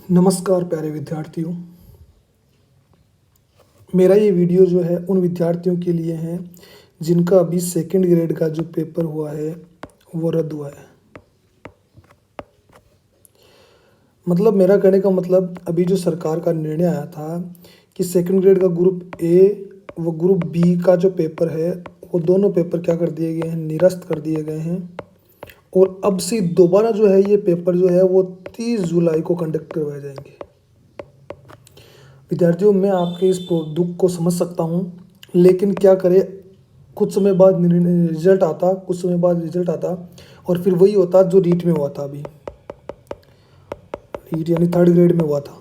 नमस्कार प्यारे विद्यार्थियों। मेरा ये वीडियो जो है उन विद्यार्थियों के लिए है जिनका अभी सेकंड ग्रेड का जो पेपर हुआ है वो रद्द हुआ है। मतलब मेरा कहने का मतलब अभी जो सरकार का निर्णय आया था कि सेकंड ग्रेड का ग्रुप ए व ग्रुप बी का जो पेपर है वो दोनों पेपर क्या कर दिए गए हैं, निरस्त कर दिए गए हैं। और अब से दोबारा जो है ये पेपर जो है वो 30 जुलाई को कंडक्ट करवाए जाएंगे। विद्यार्थियों, मैं आपके इस दुख को समझ सकता हूँ, लेकिन क्या करें, कुछ समय बाद रिजल्ट आता और फिर वही होता जो रीट में हुआ था। अभी रीट यानी थर्ड ग्रेड में हुआ था,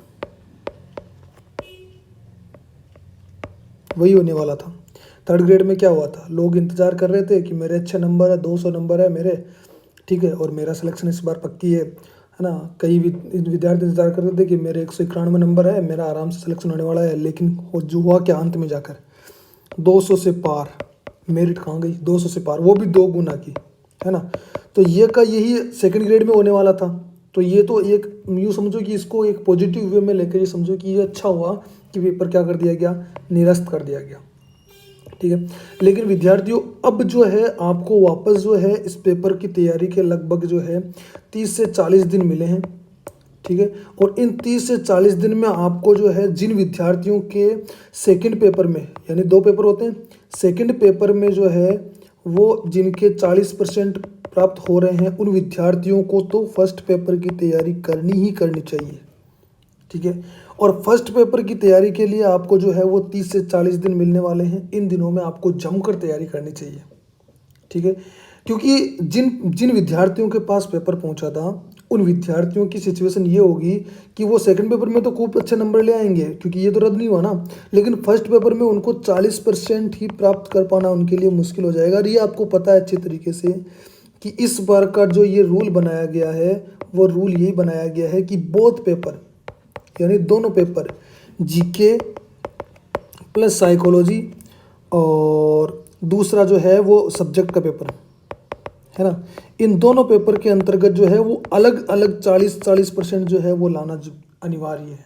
वही होने वाला था। थर्ड ग्रेड में क्या हुआ था, लोग इंतज़ार कर रहे थे कि मेरे अच्छे नंबर है, 200 नंबर है मेरे, ठीक है, और मेरा सिलेक्शन इस बार पक्की है ना। कई विद्यार्थी इंतजार कर रहे थे कि मेरे 191 नंबर है, मेरा आराम से सिलेक्शन होने वाला है। लेकिन वो जो हुआ क्या, अंत में जाकर 200 से पार मेरिट कहाँ गई, 200 से पार, वो भी 2 गुना की, है ना। तो यही सेकंड ग्रेड में होने वाला था। तो ये तो एक यूँ समझो कि इसको एक पॉजिटिव वे में लेकर ये समझो कि ये अच्छा हुआ कि पेपर क्या कर दिया गया, निरस्त कर दिया गया, ठीक है। लेकिन विद्यार्थियों, अब जो है आपको वापस जो है इस पेपर की तैयारी के लगभग जो है 30 से 40 दिन मिले हैं, ठीक है। और इन 30 से 40 दिन में आपको जो है जिन विद्यार्थियों के सेकंड पेपर में, यानी 2 पेपर होते हैं, सेकंड पेपर में जो है वो जिनके 40% प्राप्त हो रहे हैं, उन विद्यार्थियों को तो फर्स्ट पेपर की तैयारी करनी ही करनी चाहिए, ठीक है। और फर्स्ट पेपर की तैयारी के लिए आपको जो है वो 30 से 40 दिन मिलने वाले हैं। इन दिनों में आपको जमकर तैयारी करनी चाहिए, ठीक है। क्योंकि जिन जिन विद्यार्थियों के पास पेपर पहुंचा था, उन विद्यार्थियों की सिचुएशन ये होगी कि वो सेकंड पेपर में तो खूब अच्छे नंबर ले आएंगे, क्योंकि ये तो रद्द नहीं हुआ ना। लेकिन फर्स्ट पेपर में उनको 40% ही प्राप्त कर पाना उनके लिए मुश्किल हो जाएगा। और ये आपको पता है अच्छे तरीके से कि इस बार का जो ये रूल बनाया गया है, वो रूल यही बनाया गया है कि बोथ पेपर यानी दोनों पेपर, जीके प्लस साइकोलॉजी और दूसरा जो है वो सब्जेक्ट का पेपर, है ना, इन दोनों पेपर के अंतर्गत जो है वो अलग अलग 40% जो है वो लाना अनिवार्य है,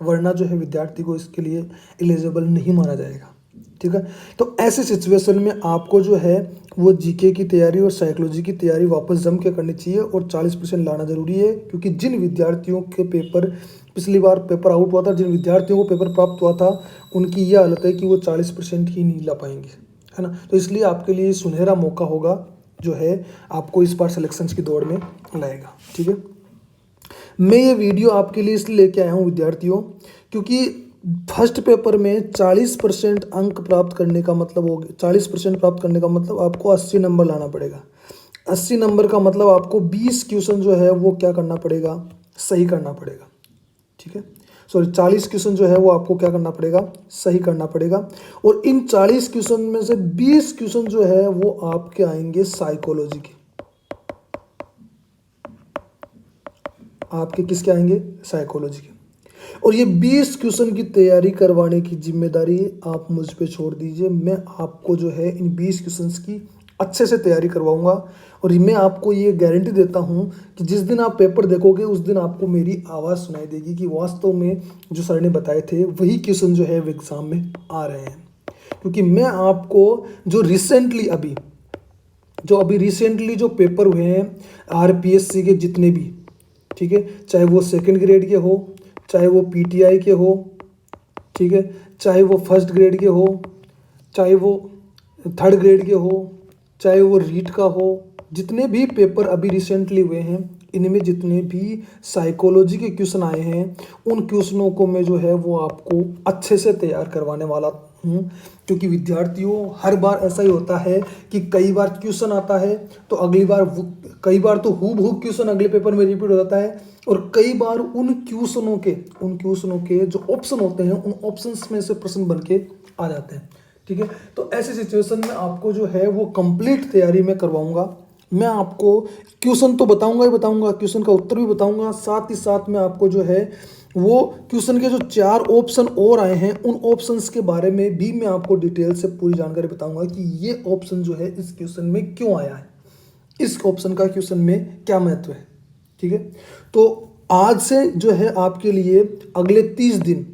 वरना जो है विद्यार्थी को इसके लिए एलिजिबल नहीं माना जाएगा, ठीक है। तो ऐसे सिचुएशन में आपको जो है वो जीके की तैयारी और साइकोलॉजी की तैयारी वापस जम के करनी चाहिए और 40% लाना जरूरी है। क्योंकि जिन विद्यार्थियों के पेपर पिछली बार पेपर आउट हुआ था, जिन विद्यार्थियों को पेपर प्राप्त हुआ था, उनकी यह हालत है कि वो 40% ही नहीं ला पाएंगे, है ना। तो इसलिए आपके लिए सुनहरा मौका होगा जो है आपको इस बार सिलेक्शंस की दौड़ में लाएगा, ठीक है। मैं ये वीडियो आपके लिए इसलिए लेके आया हूँ विद्यार्थियों, क्योंकि फर्स्ट पेपर में 40% अंक प्राप्त करने का मतलब हो गया, 40% प्राप्त करने का मतलब आपको 80 नंबर लाना पड़ेगा। 80 नंबर का मतलब आपको 20 क्वेश्चन जो है वो क्या करना पड़ेगा, सही करना पड़ेगा, ठीक है। सॉरी, 40 क्वेश्चन जो है वो आपको क्या करना पड़ेगा, सही करना पड़ेगा। और इन 40 क्वेश्चन में से 20 क्वेश्चन जो है वो आपके आएंगे साइकोलॉजी के, आपके किसके आएंगे, साइकोलॉजी के। और ये 20 क्वेश्चन की तैयारी करवाने की जिम्मेदारी आप मुझ पे छोड़ दीजिए। मैं आपको जो है इन 20 क्वेश्चंस की अच्छे से तैयारी करवाऊंगा। और मैं आपको ये गारंटी देता हूं कि जिस दिन आप पेपर देखोगे उस दिन आपको मेरी आवाज़ सुनाई देगी कि वास्तव में जो सर ने बताए थे वही क्वेश्चन जो है एग्जाम में आ रहे हैं। क्योंकि मैं आपको जो रिसेंटली जो पेपर हुए हैं आरपीएससी के जितने भी, ठीक है, चाहे वो सेकंड ग्रेड के हो, चाहे वो पीटीआई के हो, ठीक है, चाहे वो फर्स्ट ग्रेड के हो, चाहे वो थर्ड ग्रेड के हो, चाहे वो रीट का हो, जितने भी पेपर अभी रिसेंटली हुए हैं, इनमें जितने भी साइकोलॉजी के क्वेश्चन आए हैं, उन क्वेश्चनों को मैं जो है वो आपको अच्छे से तैयार करवाने वाला हूँ। क्योंकि विद्यार्थियों, हर बार ऐसा ही होता है कि कई बार क्वेश्चन आता है तो कई बार तो हूबहू क्वेश्चन अगले पेपर में रिपीट हो जाता है। और कई बार उन क्वेश्चनों के जो ऑप्शन होते हैं, उन ऑप्शंस में से प्रश्न बन के आ जाते हैं, ठीक है। तो ऐसे सिचुएशन में आपको जो है वो कंप्लीट तैयारी में करवाऊंगा। मैं आपको क्वेश्चन तो बताऊंगा ही बताऊंगा, क्वेश्चन का उत्तर भी बताऊंगा, साथ ही साथ में आपको जो है वो क्वेश्चन के जो 4 ऑप्शन और आए हैं, उन ऑप्शंस के बारे में भी मैं आपको डिटेल से पूरी जानकारी बताऊंगा कि ये ऑप्शन जो है इस क्वेश्चन में क्यों आया है, इस ऑप्शन का क्वेश्चन में क्या महत्व है, ठीक है। तो आज से जो है आपके लिए अगले 30 दिन,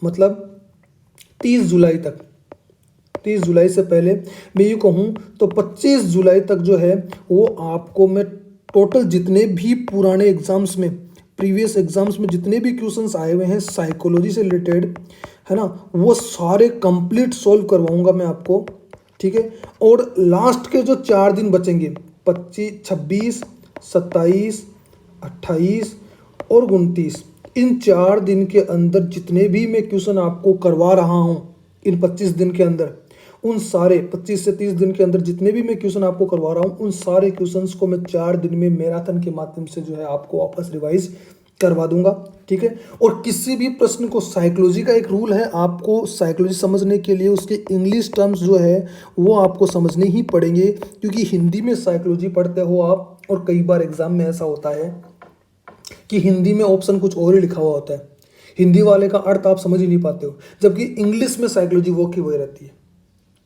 मतलब 30 जुलाई तक, 30 जुलाई से पहले मैं ये कहूँ तो 25 जुलाई तक जो है वो आपको मैं टोटल जितने भी पुराने एग्जाम्स में, प्रीवियस एग्जाम्स में जितने भी क्वेश्चंस आए हुए हैं साइकोलॉजी से रिलेटेड, है ना, वो सारे कंप्लीट सॉल्व करवाऊंगा मैं आपको, ठीक है। और लास्ट के जो 4 दिन बचेंगे, 25, 26, 27, 28 और 29, इन 4 दिन के अंदर जितने भी मैं क्वेश्चन आपको करवा रहा हूँ इन 25 दिन के अंदर, उन सारे 25 से 30 दिन के अंदर जितने भी मैं क्वेश्चन आपको करवा रहा हूँ, उन सारे क्वेश्चंस को मैं 4 दिन में मैराथन के माध्यम से जो है आपको वापस रिवाइज करवा दूंगा, ठीक है। और किसी भी प्रश्न को, साइकोलॉजी का एक रूल है, आपको साइकोलॉजी समझने के लिए उसके इंग्लिश टर्म्स जो है वो आपको समझने ही पड़ेंगे, क्योंकि हिंदी में साइकोलॉजी पढ़ते हो आप और कई बार एग्जाम में ऐसा होता है कि हिंदी में ऑप्शन कुछ और ही लिखा हुआ होता है, हिंदी वाले का अर्थ आप समझ ही नहीं पाते हो, जबकि इंग्लिश में साइकोलॉजी वो की वही रहती है,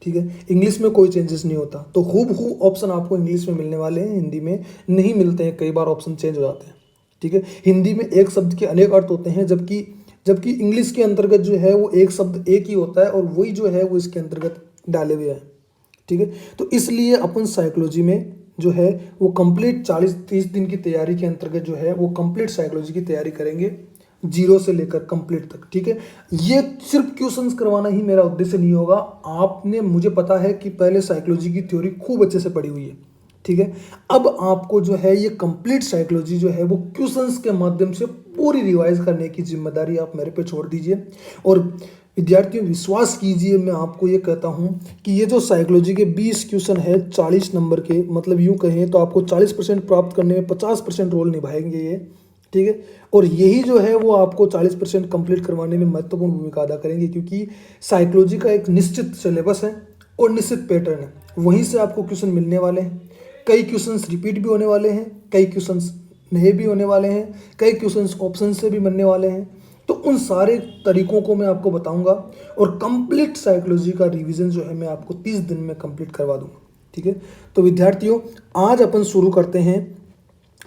ठीक है। इंग्लिश में कोई चेंजेस नहीं होता, तो हूबहू ऑप्शन आपको इंग्लिश में मिलने वाले हैं, हिंदी में नहीं मिलते हैं, कई बार ऑप्शन चेंज हो जाते हैं, ठीक है। हिंदी में एक शब्द के अनेक अर्थ होते हैं, जबकि इंग्लिश के अंतर्गत जो है वो एक शब्द एक ही होता है और वही जो है वो इसके अंतर्गत डाले हुए हैं, ठीक है। तो इसलिए अपन साइकोलॉजी में जो है वो कंप्लीट 40-30 दिन की तैयारी के अंतर्गत जो है वो कंप्लीट साइकोलॉजी की तैयारी करेंगे, 0 से लेकर कंप्लीट तक, ठीक है। ये सिर्फ क्वेश्चंस करवाना ही मेरा उद्देश्य नहीं होगा, आपने, मुझे पता है कि पहले साइकोलॉजी की थ्योरी खूब अच्छे से पढ़ी हुई है, ठीक है। अब आपको जो है ये कंप्लीट साइकोलॉजी जो है वो क्वेश्चंस के माध्यम से पूरी रिवाइज करने की जिम्मेदारी आप मेरे पे छोड़ दीजिए। और विद्यार्थियों विश्वास कीजिए, मैं आपको ये कहता हूँ कि ये जो साइकोलॉजी के 20 क्वेश्चन है 40 नंबर के, मतलब यूँ कहें तो आपको 40% प्राप्त करने में 50% रोल निभाएंगे ये, ठीक है। और यही जो है वो आपको 40% कंप्लीट करवाने में महत्वपूर्ण भूमिका अदा करेंगे, क्योंकि साइकोलॉजी का एक निश्चित सिलेबस है और निश्चित पैटर्न है, वहीं से आपको क्वेश्चन मिलने वाले हैं। कई क्वेश्चंस रिपीट भी होने वाले हैं, कई क्वेश्चंस नए भी होने वाले हैं, कई क्वेश्चंस ऑप्शन से भी बनने वाले हैं। तो उन सारे तरीकों को मैं आपको बताऊंगा और कंप्लीट साइकोलॉजी का रिवीजन जो है मैं आपको 30 दिन में कंप्लीट करवा दूंगा, ठीक है। तो विद्यार्थियों, आज अपन शुरू करते हैं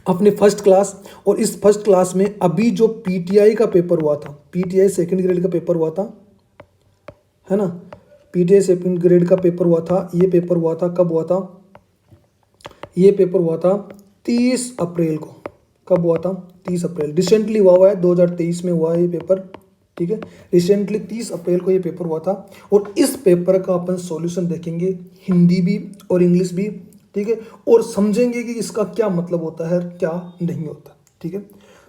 अपने फर्स्ट क्लास। और इस फर्स्ट क्लास में अभी जो पीटीआई का पेपर हुआ था, पीटीआई सेकंड ग्रेड का पेपर हुआ था, है ना, पीटीआई सेकंड ग्रेड का पेपर हुआ था, ये पेपर हुआ था, कब हुआ था, ये पेपर हुआ था 30 अप्रैल को। कब हुआ था? 30 अप्रैल। रिसेंटली हुआ है, 2023 में हुआ है ये पेपर, ठीक है। रिसेंटली 30 अप्रैल को ये पेपर हुआ था और इस पेपर का अपन सॉल्यूशन देखेंगे, हिंदी भी और इंग्लिश भी, ठीक है, और समझेंगे कि इसका क्या मतलब होता है, क्या नहीं होता, ठीक है।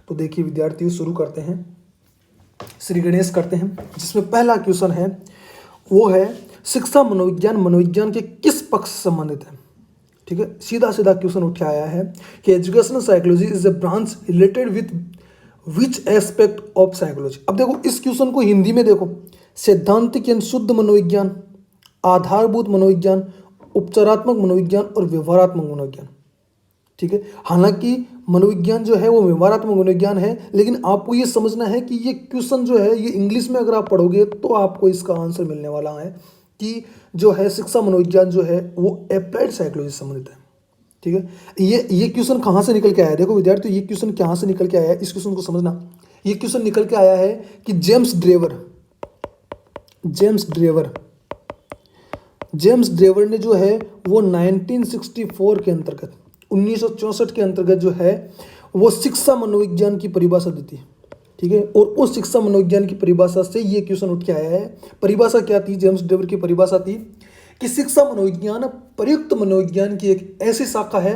तो देखिए विद्यार्थियों, शुरू करते हैं, श्री गणेश करते हैं। जिसमें पहला क्वेश्चन है वो है शिक्षा मनोविज्ञान मनोविज्ञान के किस पक्ष से संबंधित है, ठीक है। सीधा सीधा क्वेश्चन उठ आया है कि educational psychology is a branch related with which aspect of psychology. अब देखो इस क्वेश्चन को हिंदी में देखो, सैद्धांतिक यानी शुद्ध मनोविज्ञान, आधारभूत मनोविज्ञान, उपचारात्मक मनोविज्ञान और व्यवहारात्मक मनोविज्ञान, ठीक है। हालांकि मनोविज्ञान जो है वो व्यवहारात्मक मनोविज्ञान है, लेकिन आपको ये समझना है कि ये क्वेश्चन जो है ये इंग्लिश में अगर आप पढ़ोगे तो आपको इसका आंसर मिलने वाला है कि जो है शिक्षा मनोविज्ञान जो है वो अप्लाइड साइकोलॉजी से संबंधित है, ठीक है। ये क्वेश्चन कहाँ से निकल के आया है? देखो विद्यार्थियों, ये क्वेश्चन कहाँ से निकल के आया है, इस क्वेश्चन को समझना। ये क्वेश्चन निकल के आया है कि जेम्स ड्रेवर ने जो है वो 1964 के अंतर्गत, 1964 के अंतर्गत जो है वो शिक्षा मनोविज्ञान की परिभाषा दी थी, ठीक है। और उस शिक्षा मनोविज्ञान की परिभाषा से ये क्वेश्चन उठ के आया है। परिभाषा क्या थी? जेम्स ड्रेवर की परिभाषा थी कि शिक्षा मनोविज्ञान प्रयुक्त मनोविज्ञान की एक ऐसी शाखा है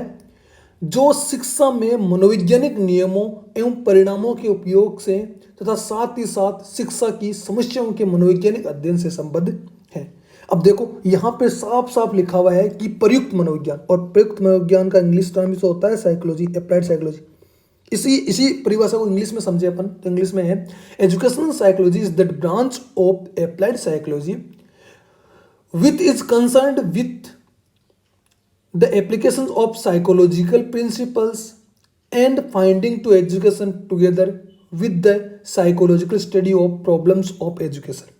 जो शिक्षा में मनोवैज्ञानिक नियमों एवं परिणामों के उपयोग से तथा साथ ही साथ शिक्षा की समस्याओं के मनोवैज्ञानिक अध्ययन से संबद्ध है। अब देखो यहाँ पे साफ साफ लिखा हुआ है कि प्रयुक्त मनोविज्ञान, और प्रयुक्त मनोविज्ञान का इंग्लिश टर्म जो होता है साइकोलॉजी, अप्लाइड साइकोलॉजी। इसी परिभाषा को इंग्लिश में समझे अपन, तो इंग्लिश में है educational psychology is that branch of applied psychology which is concerned with the applications of psychological principles and finding to education together with the psychological study of problems of education,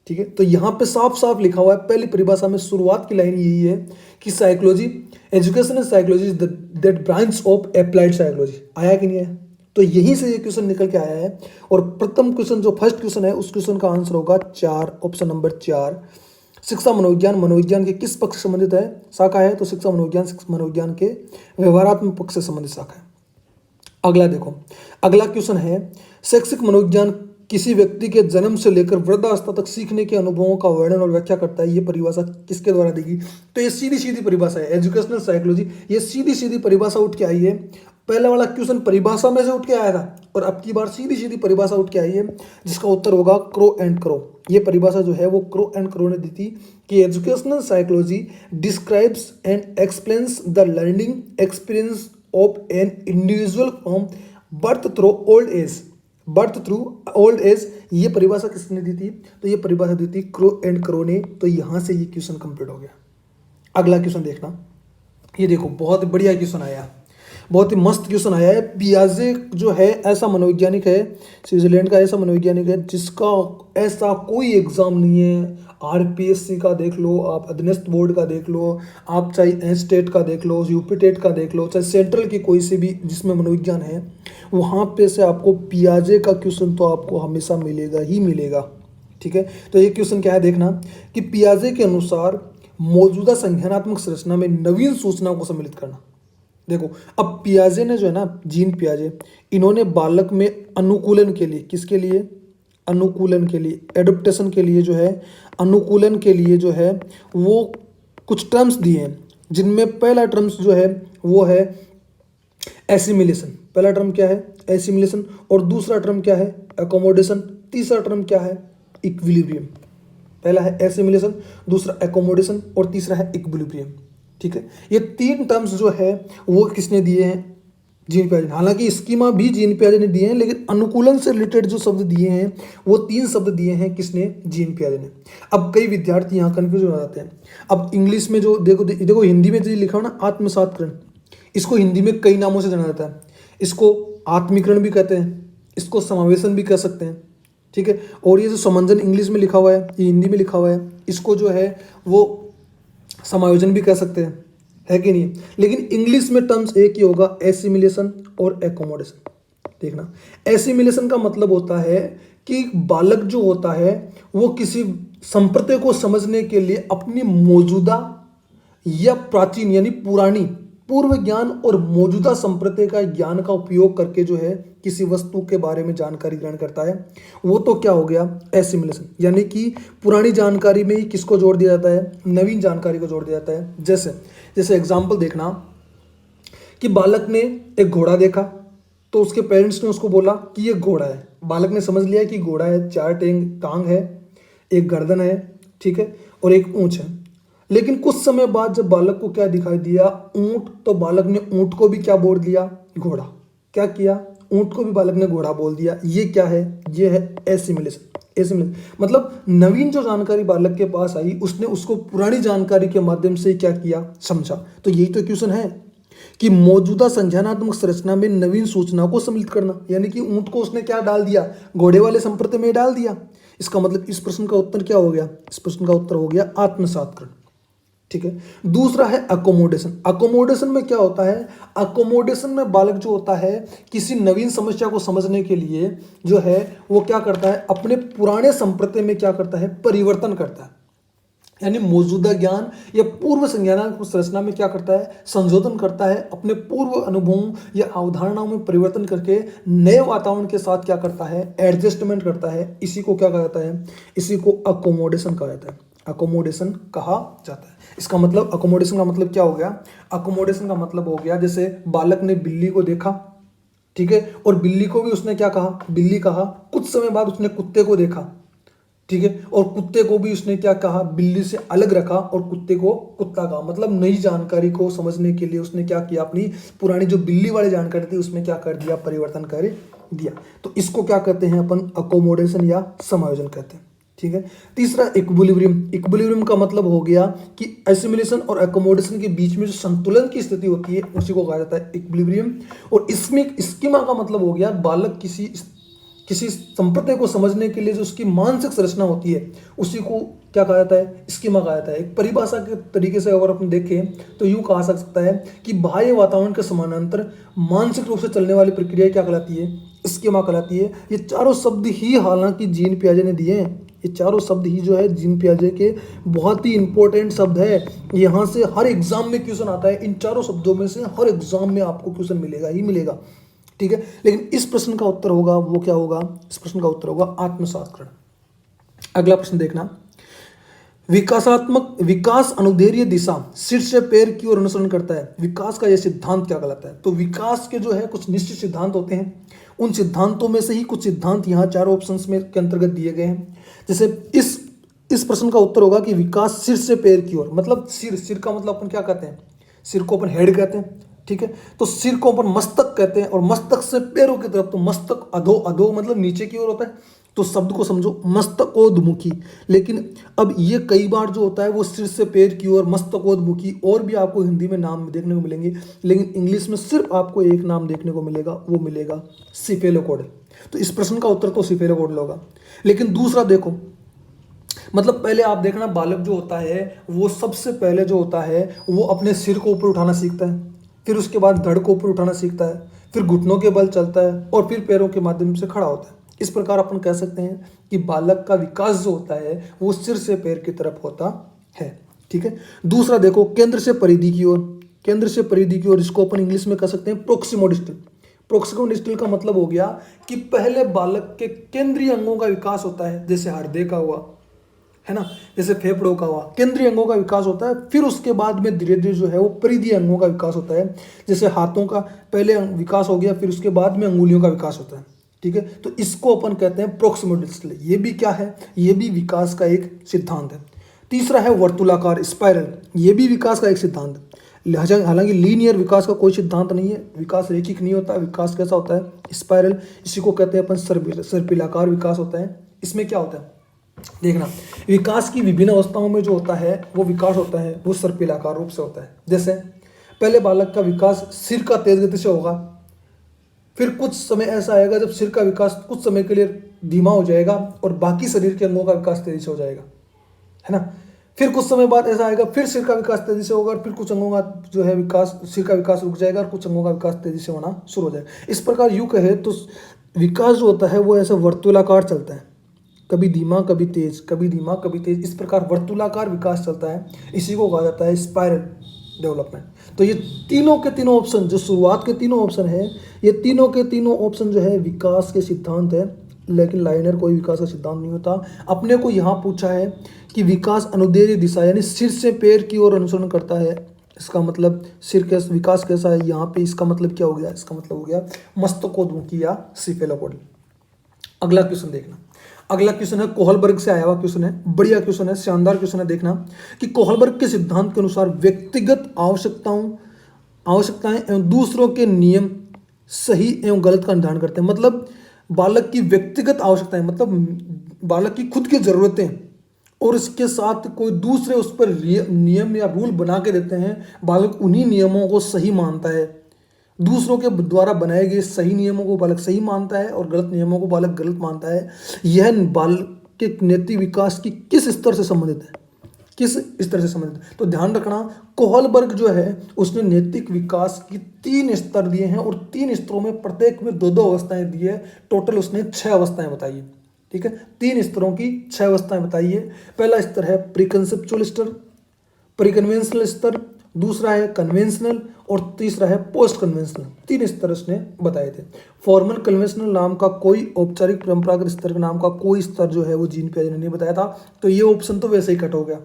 ठीक है। तो यहाँ पे साफ साफ लिखा हुआ है, पहली परिभाषा में शुरुआत की लाइन यही है कि psychology, educational psychology is that branch of applied psychology. आया कि नहीं आया? तो यहीं से ये क्वेश्चन निकल के आया है। और प्रथम क्वेश्चन जो फर्स्ट क्वेश्चन है उस क्वेश्चन का आंसर होगा 4, ऑप्शन नंबर 4। शिक्षा मनोविज्ञान मनोविज्ञान के किस पक्ष से संबंधित है शाखा है? तो शिक्षा मनोविज्ञान के व्यवहारात्मक पक्ष से संबंधित शाखा है। अगला देखो, अगला क्वेश्चन है शैक्षिक मनोविज्ञान किसी व्यक्ति के जन्म से लेकर वृद्धावस्था तक सीखने के अनुभवों का वर्णन और व्याख्या करता है। ये परिभाषा किसके द्वारा देगी? तो ये सीधी सीधी परिभाषा है, एजुकेशनल साइकोलॉजी। ये सीधी सीधी परिभाषा उठ के आई है। पहले वाला क्वेश्चन परिभाषा में से उठ के आया था और अब की बार सीधी सीधी परिभाषा उठ के आई है, जिसका उत्तर होगा क्रो एंड क्रो। ये परिभाषा जो है वो क्रो एंड क्रो ने दी थी कि educational psychology describes and explains the learning experience of an individual from birth through old age. ये परिभाषा किसने दी थी? तो ये परिभाषा दी थी क्रो एंड क्रो ने। तो यहां से ये क्वेश्चन कंप्लीट हो गया। अगला क्वेश्चन देखना, ये देखो बहुत बढ़िया क्वेश्चन आया, बहुत ही मस्त क्वेश्चन आया है। पियाजे जो है ऐसा मनोवैज्ञानिक है, स्विट्जरलैंड का ऐसा मनोवैज्ञानिक है जिसका ऐसा कोई एग्जाम नहीं है। आरपीएससी का देख लो, आप अधीनस्थ बोर्ड का देख लो, आप चाहे स्टेट का देख लो, यूपी टेट का देख लो, चाहे सेंट्रल की कोई सी भी जिसमें मनोविज्ञान है, वहाँ पे से आपको पियाजे का क्वेश्चन तो आपको हमेशा मिलेगा ही मिलेगा। ठीक है, तो ये क्वेश्चन क्या है देखना कि पियाजे के अनुसार मौजूदा संज्ञानात्मक संरचना में नवीन सूचना को सम्मिलित करना। देखो अब पियाजे ने जो है ना, जीन पियाजे, इन्होंने बालक में अनुकूलन के लिए, किसके लिए? अनुकूलन के लिए, एडोप्टेशन के लिए जो है, अनुकूलन के लिए जो है वो कुछ टर्म्स दिए हैं, जिनमें पहला टर्म्स जो है वो है एसिमिलेशन। पहला टर्म क्या है? एसिमिलेशन। और दूसरा टर्म क्या है? एकोमोडेशन। तीसरा टर्म क्या है? इक्विलिब्रियम। पहला है एसिमिलेशन, दूसरा एकोमोडेशन और तीसरा है इक्विलिब्रियम। ठीक है, ये तीन टर्म्स जो है वो किसने दिए हैं? जीन पियाजे। हालांकि स्कीमा भी जीन पियाजे ने दिए हैं, लेकिन अनुकूलन से रिलेटेड जो शब्द दिए हैं वो 3 शब्द दिए हैं किसने? जीन पियाजे ने। अब कई विद्यार्थी यहाँ कंफ्यूज हो जाते हैं। अब इंग्लिश में जो देखो हिंदी में जो लिखा हो ना, आत्मसातकरण, इसको हिंदी में कई नामों से जाना जाता है। इसको आत्मीकरण भी कहते हैं, इसको समावेशन भी कह सकते हैं। ठीक है, और ये जो समंजन इंग्लिश में लिखा हुआ है, ये हिंदी में लिखा हुआ है, इसको जो है वो समायोजन भी कह सकते हैं, है कि नहीं? लेकिन इंग्लिश में टर्म्स एक ही होगा, एसिमिलेशन और एकोमोडेशन। देखना, एसिमिलेशन का मतलब होता है कि बालक जो होता है वो किसी संप्रदाय को समझने के लिए अपनी मौजूदा या प्राचीन यानी पुरानी पूर्व ज्ञान और मौजूदा संप्रदाय का ज्ञान का उपयोग करके जो है किसी वस्तु के बारे में जानकारी ग्रहण करता है। वो तो क्या हो गया? एसिमिलेशन। यानी कि पुरानी जानकारी में ही किसको जोड़ दिया जाता है? नवीन जानकारी को जोड़ दिया जाता है। जैसे एग्जाम्पल देखना कि बालक ने एक घोड़ा देखा, तो उसके पेरेंट्स ने उसको बोला कि ये घोड़ा है। बालक ने समझ लिया कि घोड़ा है, 4 टांग है, एक गर्दन है, ठीक है, और एक पूंछ है। लेकिन कुछ समय बाद जब बालक को क्या दिखाई दिया? ऊंट। तो बालक ने ऊंट को भी क्या बोल दिया? घोड़ा। क्या किया? ऊंट को भी बालक ने घोड़ा बोल दिया। ये क्या है? ये है एसिमिलेशन। मतलब नवीन जो जानकारी बालक के पास आई, उसने उसको पुरानी जानकारी के माध्यम से क्या किया? समझा। तो यही तो क्वेश्चन है कि मौजूदा संज्ञानात्मक संरचना में नवीन सूचना को सम्मिलित करना। यानी कि ऊंट को उसने क्या डाल दिया? घोड़े वाले संप्रदाय में डाल दिया। इसका मतलब इस प्रश्न का उत्तर क्या हो गया? इस प्रश्न का उत्तर हो गया आत्मसातकरण। ठीक है, दूसरा है अकोमोडेशन। अकोमोडेशन में क्या होता है? अकोमोडेशन में बालक जो होता है किसी नवीन समस्या को समझने के लिए जो है वो क्या करता है? अपने पुराने संप्रदाय में क्या करता है? परिवर्तन करता है। यानी मौजूदा ज्ञान या पूर्व संज्ञानात्मक संरचना में क्या करता है? संशोधन करता है। अपने पूर्व अनुभवों या अवधारणाओं में परिवर्तन करके नए वातावरण के साथ क्या करता है? एडजस्टमेंट करता है। इसी को क्या कहा जाता है? इसी को अकोमोडेशन कहा जाता है। अकोमोडेशन कहा जाता है। इसका मतलब अकोमोडेशन का मतलब क्या हो गया? अकोमोडेशन का मतलब हो गया जैसे बालक ने बिल्ली को देखा, ठीक है, और बिल्ली को भी उसने क्या कहा? बिल्ली कहा। कुछ समय बाद उसने कुत्ते को देखा, ठीक है, और कुत्ते को भी उसने क्या कहा? बिल्ली से अलग रखा और कुत्ते को कुत्ता कहा। मतलब नई जानकारी को समझने के लिए उसने क्या किया? अपनी पुरानी जो बिल्ली वाली जानकारी थी उसमें क्या कर दिया? परिवर्तन कर दिया। तो इसको क्या कहते हैं अपन? अकोमोडेशन या समायोजन कहते हैं। ठीक है, तीसरा इक्विलिब्रियम। इक्विलिब्रियम का मतलब हो गया कि एसिमिलेशन और एकोमोडेशन के बीच में जो संतुलन की स्थिति होती है उसी को कहा जाता है इक्विलिब्रियम। और इसमें स्कीमा का मतलब हो गया बालक किसी किसी संप्रदाय को समझने के लिए जो उसकी मानसिक संरचना होती है उसी को क्या कहा जाता है, स्कीमा कहा जाता है। एक परिभाषा के तरीके से अगर अपन देखें तो यूँ कहा जा सकता है कि बाह्य वातावरण के समानांतर मानसिक रूप से चलने वाली प्रक्रिया क्या कहलाती है, स्कीमा कहलाती है। ये चारों शब्द ही हालांकि जीन पियाजे ने दिए हैं, ये चारों शब्द ही जो है जीन पियाजे के बहुत ही इंपॉर्टेंट शब्द है। यहाँ से हर एग्जाम में क्वेश्चन आता है, इन चारों शब्दों में से हर एग्जाम में आपको क्वेश्चन मिलेगा ही मिलेगा, ठीक है। लेकिन इस प्रश्न का उत्तर होगा वो क्या होगा, इस प्रश्न का उत्तर होगा आत्मसात्करण। अगला प्रश्न देखना, विकास अनुदैर्ध्य दिशा सिर से पैर की ओर अनुसरण करता है, विकास का यह सिद्धांत क्या कहलाता है। तो विकास के जो है कुछ निश्चित सिद्धांत होते हैं, उन सिद्धांतों में से ही कुछ सिद्धांत यहाँ चारों ऑप्शंस में के अंतर्गत दिए गए हैं। जैसे इस प्रश्न का उत्तर होगा कि विकास सिर से पैर की ओर, मतलब सिर का मतलब अपन क्या कहते हैं, सिर को अपन हेड कहते हैं, ठीक है। तो सिर को अपन मस्तक कहते हैं, और मस्तक से पैरों की तरफ, तो मस्तक अधो मतलब नीचे की ओर होता है, तो शब्द को समझो मस्तकोद्मुखी। लेकिन अब ये कई बार जो होता है वो सिर से पैर की ओर, मस्तकोद्मुखी, और भी आपको हिंदी में नाम देखने को मिलेंगे, लेकिन इंग्लिश में सिर्फ आपको एक नाम देखने को मिलेगा, वो मिलेगा सिफेलोकोड। तो इस प्रश्न का उत्तर तो सिफेलोकोड होगा। लेकिन दूसरा देखो, मतलब पहले आप देखना, बालक जो होता है वो सबसे पहले जो होता है वो अपने सिर को ऊपर उठाना सीखता है, फिर उसके बाद धड़ को ऊपर उठाना सीखता है, फिर घुटनों के बल चलता है, और फिर पैरों के माध्यम से खड़ा होता है। इस प्रकार अपन कह सकते हैं कि बालक का विकास जो होता है वो सिर से पैर की तरफ होता है, ठीक है। दूसरा देखो, केंद्र से परिधि की ओर, केंद्र से परिधि की ओर, इसको अपन इंग्लिश में कह सकते हैं प्रोक्सिमोडिस्टल। प्रोक्सिमोडिस्टल का मतलब हो गया कि पहले बालक के केंद्रीय अंगों का विकास होता है, जैसे हृदय का हुआ है ना, जैसे फेफड़ों का हुआ, केंद्रीय अंगों का विकास होता है। फिर उसके बाद में धीरे धीरे जो है वो परिधीय अंगों का विकास होता है, जैसे हाथों का पहले विकास हो गया, फिर उसके बाद में अंगुलियों का विकास होता है, ठीक है। तो इसको अपन कहते हैं प्रोक्सिमोडिस्टल। ये भी क्या है, ये भी विकास का एक सिद्धांत है। तीसरा है वर्तुलाकार, स्पाइरल, ये भी विकास का एक सिद्धांत है। हालांकि लीनियर विकास का कोई सिद्धांत नहीं है, विकास रैखिक नहीं होता, विकास कैसा होता है, स्पाइरल। इसी को कहते हैं अपन सर्पिलाकार विकास होता है। इसमें क्या होता है देखना, विकास की विभिन्न अवस्थाओं में जो होता है वो विकास होता है वो सर्पिलाकार रूप से होता है। जैसे पहले बालक का विकास सिर का तेज गति से होगा, फिर कुछ समय ऐसा आएगा जब सिर का विकास कुछ समय के लिए धीमा हो जाएगा और बाकी शरीर के अंगों का विकास तेजी से हो जाएगा, है ना। फिर कुछ समय बाद ऐसा आएगा, फिर सिर का विकास तेजी से होगा, और फिर कुछ अंगों का जो है विकास, सिर का विकास रुक जाएगा और कुछ अंगों का विकास तेजी से होना शुरू हो जाएगा। इस प्रकार यूं कहे तो विकास जो होता है वो ऐसा वर्तुलाकार चलता है, कभी धीमा कभी तेज, कभी धीमा कभी तेज, इस प्रकार वर्तुलाकार विकास चलता है। इसी को कहा जाता है स्पाइरल डेवलपमेंट। तो ये तीनों के तीनों ऑप्शन, जो शुरुआत के तीनों ऑप्शन है, ये तीनों के तीनों ऑप्शन जो है विकास के सिद्धांत है। लेकिन लाइनर कोई विकास का सिद्धांत नहीं होता। अपने को यहाँ पूछा है कि विकास अनुदैर्ध्य दिशा यानी सिर से पैर की ओर अनुसरण करता है, इसका मतलब सिर का विकास कैसा है, यहाँ पे इसका मतलब क्या हो गया, इसका मतलब हो गया मस्तकोद्मुखी या सिफेलोपोडी। अगला क्वेश्चन देखना, अगला क्वेश्चन है कोहलबर्ग से आया हुआ क्वेश्चन है, बढ़िया क्वेश्चन है, शानदार क्वेश्चन है। देखना कि कोहलबर्ग के सिद्धांत के अनुसार व्यक्तिगत आवश्यकताएं एवं दूसरों के नियम सही एवं गलत का निर्धारण करते हैं। मतलब बालक की व्यक्तिगत आवश्यकताएं, मतलब बालक की खुद की जरूरतें, और इसके साथ कोई दूसरे उस पर नियम या रूल बना के देते हैं, बालक उन्हीं नियमों को सही मानता है। दूसरों के द्वारा बनाए गए सही नियमों को बालक सही मानता है और गलत नियमों को बालक गलत मानता है। यह बालक के नैतिक विकास की किस स्तर से संबंधित है, किस स्तर से संबंधित है। तो ध्यान रखना, कोहलबर्ग जो है उसने नैतिक विकास की 3 स्तर दिए हैं, और 3 स्तरों में प्रत्येक में 2-2 अवस्थाएं दी है। टोटल उसने 6 अवस्थाएं बताई है, ठीक है। 3 स्तरों की 6 अवस्थाएं बताई है। पहला स्तर है प्रीकंसेप्चुअल स्तर, प्रीकन्वेंशनल स्तर, दूसरा है कन्वेंशनल, और तीसरा है पोस्ट कन्वेंशनल। 3 स्तर उसने बताए थे। फॉर्मल कन्वेंशनल नाम का कोई, औपचारिक परंपरागत स्तर के नाम का कोई स्तर जो है वो जीन पियाजे ने नहीं बताया था, तो ये ऑप्शन तो वैसे ही कट हो गया,